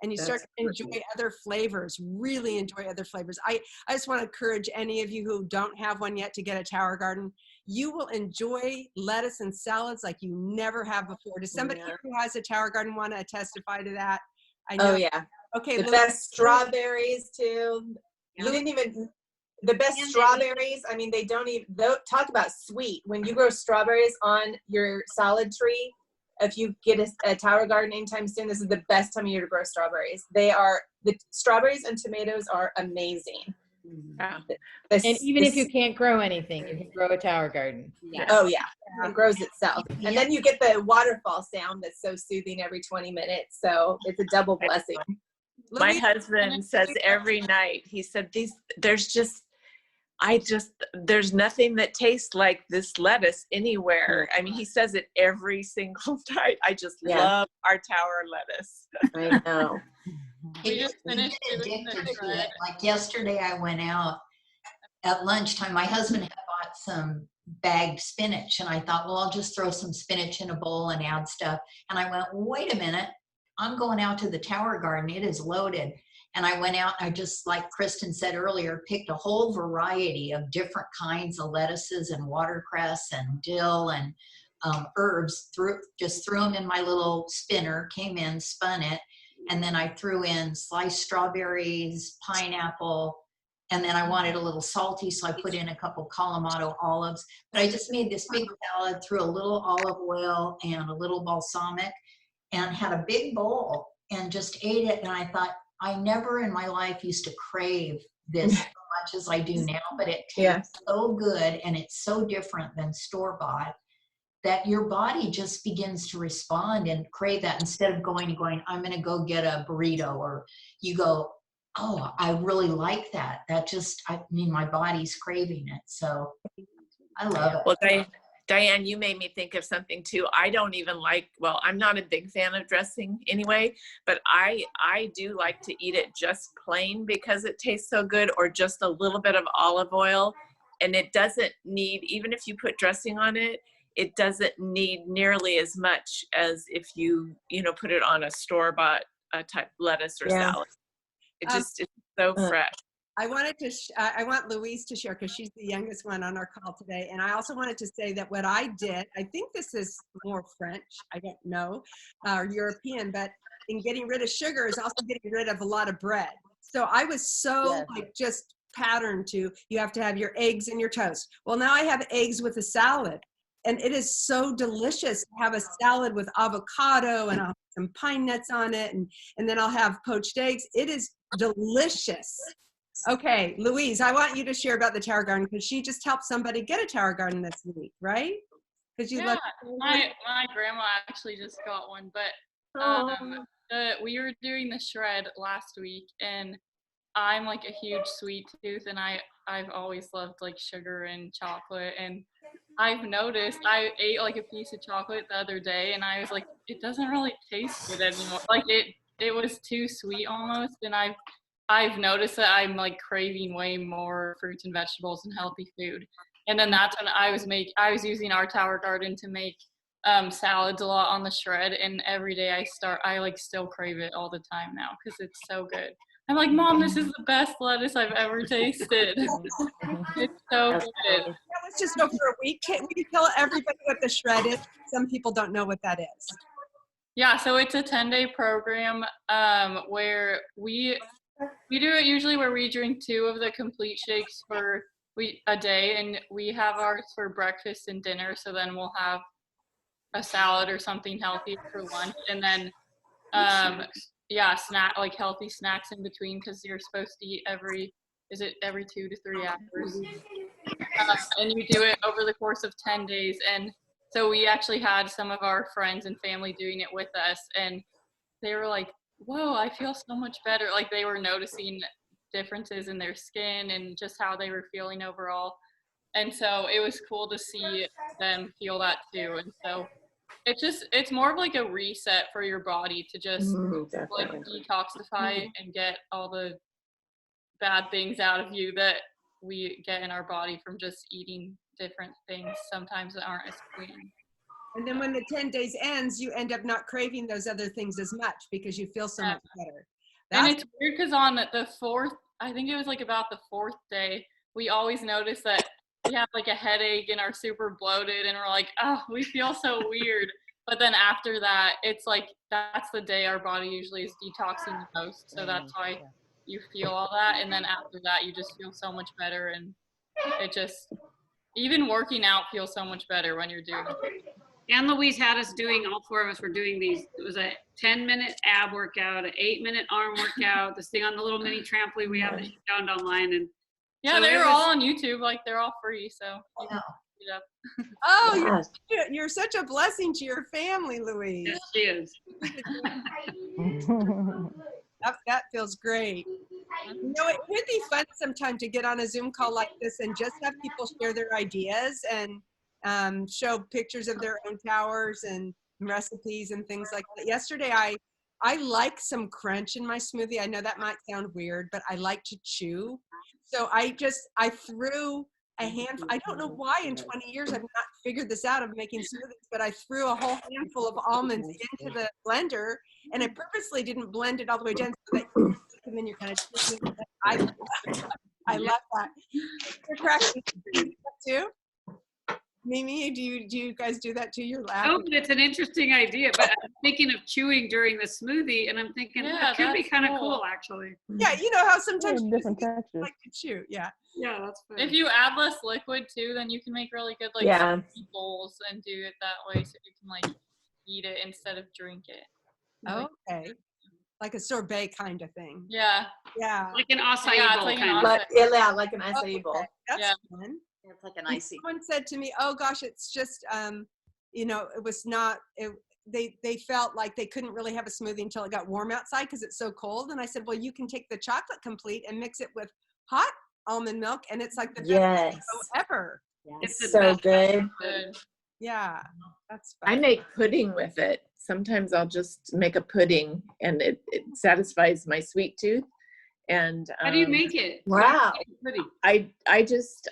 Speaker 1: and you start to enjoy other flavors, really enjoy other flavors. I just want to encourage any of you who don't have one yet to get a Tower Garden. You will enjoy lettuce and salads like you never have before. Does somebody here who has a Tower Garden want to testify to that? I know.
Speaker 2: Oh yeah.
Speaker 1: Okay.
Speaker 2: The best strawberries too. You didn't even, the best strawberries. I mean, they don't even, talk about sweet. When you grow strawberries on your salad tree, if you get a Tower Garden anytime soon, this is the best time of year to grow strawberries. The strawberries and tomatoes are amazing.
Speaker 11: Yeah.
Speaker 7: And even if you can't grow anything, you can grow a Tower Garden.
Speaker 2: Yeah. Oh yeah, it grows itself. And then you get the waterfall sound that's so soothing every 20 minutes. So it's a double blessing.
Speaker 11: My husband says every night, he said, there's nothing that tastes like this lettuce anywhere. I mean, he says it every single night. I just love our tower lettuce.
Speaker 2: I know.
Speaker 12: We just finished addicted to it. Like yesterday I went out at lunchtime. My husband had bought some bagged spinach and I thought, well, I'll just throw some spinach in a bowl and add stuff. And I went, wait a minute, I'm going out to the Tower Garden. It is loaded. And I went out and I just, like Kristen said earlier, picked a whole variety of different kinds of lettuces and watercress and dill and herbs, just threw them in my little spinner, came in, spun it. And then I threw in sliced strawberries, pineapple, and then I wanted a little salty, so I put in a couple Kalamata olives. But I just made this big salad, threw a little olive oil and a little balsamic, and had a big bowl and just ate it. And I thought, I never in my life used to crave this as much as I do now, but it tastes so good and it's so different than store-bought that your body just begins to respond and crave that instead of going, I'm going to go get a burrito, or you go, oh, I really like that. That just, I mean, my body's craving it. So I love it.
Speaker 11: Well, Diane, you made me think of something too. I don't even like, well, I'm not a big fan of dressing anyway, but I do like to eat it just plain because it tastes so good, or just a little bit of olive oil. And it doesn't need, even if you put dressing on it, it doesn't need nearly as much as if you put it on a store-bought type lettuce or salad. It just, it's so fresh.
Speaker 1: I wanted to, I want Louise to share because she's the youngest one on our call today. And I also wanted to say that what I did, I think this is more French, I don't know, or European, but in getting rid of sugar is also getting rid of a lot of bread. So I was so like just patterned to, you have to have your eggs and your toast. Well, now I have eggs with a salad. And it is so delicious to have a salad with avocado and I'll have some pine nuts on it. And then I'll have poached eggs. It is delicious. Okay, Louise, I want you to share about the Tower Garden because she just helped somebody get a Tower Garden this week, right? Because you love
Speaker 6: my grandma actually just got one, but we were doing the shred last week, and I'm like a huge sweet tooth, and I've always loved like sugar and chocolate, and I've noticed I ate like a piece of chocolate the other day, and I was like, it doesn't really taste good anymore. Like it was too sweet almost, and I've noticed that I'm like craving way more fruits and vegetables and healthy food. And then that's when I was using our Tower Garden to make salads a lot on the shred, and every day I like still crave it all the time now because it's so good. I'm like, Mom, this is the best lettuce I've ever tasted. It's so good.
Speaker 1: That was just over a week. Can you tell everybody what the shred is? Some people don't know what that is.
Speaker 6: Yeah, so it's a 10-day program where we do it usually where we drink 2 of the complete shakes for a day, and we have ours for breakfast and dinner. So then we'll have a salad or something healthy for lunch, and then like healthy snacks in between because you're supposed to eat every 2 to 3 hours. And you do it over the course of 10 days. And so we actually had some of our friends and family doing it with us, and they were like, whoa, I feel so much better. Like they were noticing differences in their skin and just how they were feeling overall. And so it was cool to see them feel that too. And so it's more of like a reset for your body to just like detoxify and get all the bad things out of you that we get in our body from just eating different things sometimes that aren't as clean.
Speaker 4: And then when the 10 days ends, you end up not craving those other things as much because you feel so much better.
Speaker 6: And it's weird because on the 4th, I think it was like about the 4th day, we always notice that we have like a headache and are super bloated and we're like, oh, we feel so weird. But then after that, it's like, that's the day our body usually is detoxing the most. So that's why you feel all that. And then after that, you just feel so much better. And it just, even working out feels so much better when you're doing it.
Speaker 13: And Louise had us doing, all 4 of us were doing these. It was a 10-minute ab workout, an 8-minute arm workout, this thing on the little mini trampoline we have that you found online. And
Speaker 6: yeah,
Speaker 13: so
Speaker 6: they were all on YouTube. Like, they're all free. So you can look it up.
Speaker 4: Oh, you're such a blessing to your family, Louise.
Speaker 13: Yes, she is.
Speaker 4: That feels great. You know, it would be fun sometime to get on a Zoom call like this and just have people share their ideas and show pictures of their own towers and recipes and things like that. Yesterday, I like some crunch in my smoothie. I know that might sound weird, but I like to chew. So I threw a handful. I don't know why in 20 years I've not figured this out of making smoothies, but I threw a whole handful of almonds into the blender, and I purposely didn't blend it all the way down so that and then you're kind of chewing. I love that. You're cracking too. Mimi, do you guys do that too? You're laughing.
Speaker 13: Oh, but it's an interesting idea. But I'm thinking of chewing during the smoothie, and I'm thinking that could be kind of cool, actually.
Speaker 4: Yeah, you know how sometimes
Speaker 5: different textures.
Speaker 4: like to chew. Yeah.
Speaker 13: Yeah, that's fun.
Speaker 6: If you add less liquid too, then you can make really good like smoothie bowls and do it that way, so you can like eat it instead of drink it.
Speaker 4: Okay. Like a sorbet kind of thing.
Speaker 6: Yeah.
Speaker 4: Yeah.
Speaker 13: Like an acai
Speaker 6: Yeah,
Speaker 13: bowl
Speaker 6: it's like
Speaker 13: kind
Speaker 6: an
Speaker 13: of.
Speaker 2: Like an acai bowl.
Speaker 4: That's fun.
Speaker 2: It's like an icy.
Speaker 4: Someone said to me, "Oh gosh, it's just you know, it was not they felt like they couldn't really have a smoothie until it got warm outside because it's so cold." And I said, "Well, you can take the chocolate complete and mix it with hot almond milk, and it's like the best thing ever."
Speaker 11: It's so good.
Speaker 4: Yeah, that's fun.
Speaker 11: I make pudding with it. Sometimes I'll just make a pudding, and it satisfies my sweet tooth. And
Speaker 13: how do you make it?
Speaker 2: Wow.
Speaker 11: I just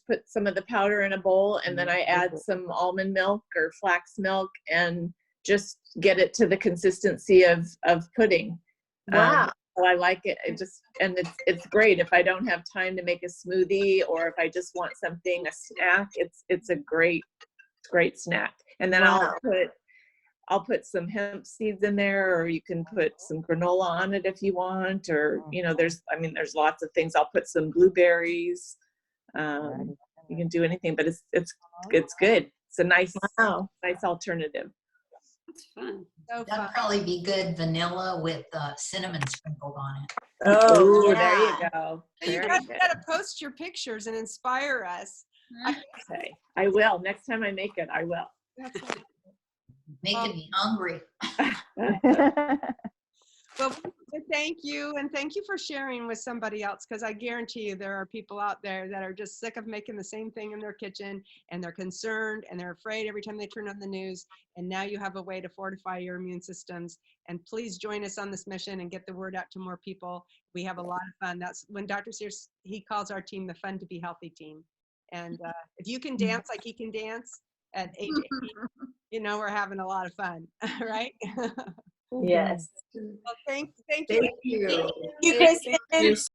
Speaker 11: put some of the powder in a bowl, and then I add some almond milk or flax milk, and just get it to the consistency of pudding.
Speaker 2: Wow.
Speaker 11: So I like it. It's great if I don't have time to make a smoothie, or if I just want something, a snack. It's a great snack. And then I'll put some hemp seeds in there, or you can put some granola on it if you want, or, you know, there's lots of things. I'll put some blueberries. You can do anything, but it's good. It's a nice alternative.
Speaker 13: That's fun.
Speaker 4: So
Speaker 12: That'd probably be good vanilla with cinnamon sprinkled on it.
Speaker 11: Oh, there you go.
Speaker 4: You guys gotta post your pictures and inspire us.
Speaker 11: Okay, I will. Next time I make it, I will.
Speaker 12: Making me hungry.
Speaker 4: Well, thank you, and thank you for sharing with somebody else, because I guarantee you there are people out there that are just sick of making the same thing in their kitchen, and they're concerned and they're afraid every time they turn on the news, and now you have a way to fortify your immune systems. And please join us on this mission and get the word out to more people. We have a lot of fun. That's when Dr. Sears, he calls our team the Fun to Be Healthy team. And if you can dance like he can dance at age 80, you know we're having a lot of fun, right?
Speaker 2: Yes.
Speaker 4: Well, thank you.
Speaker 2: You
Speaker 4: You guys.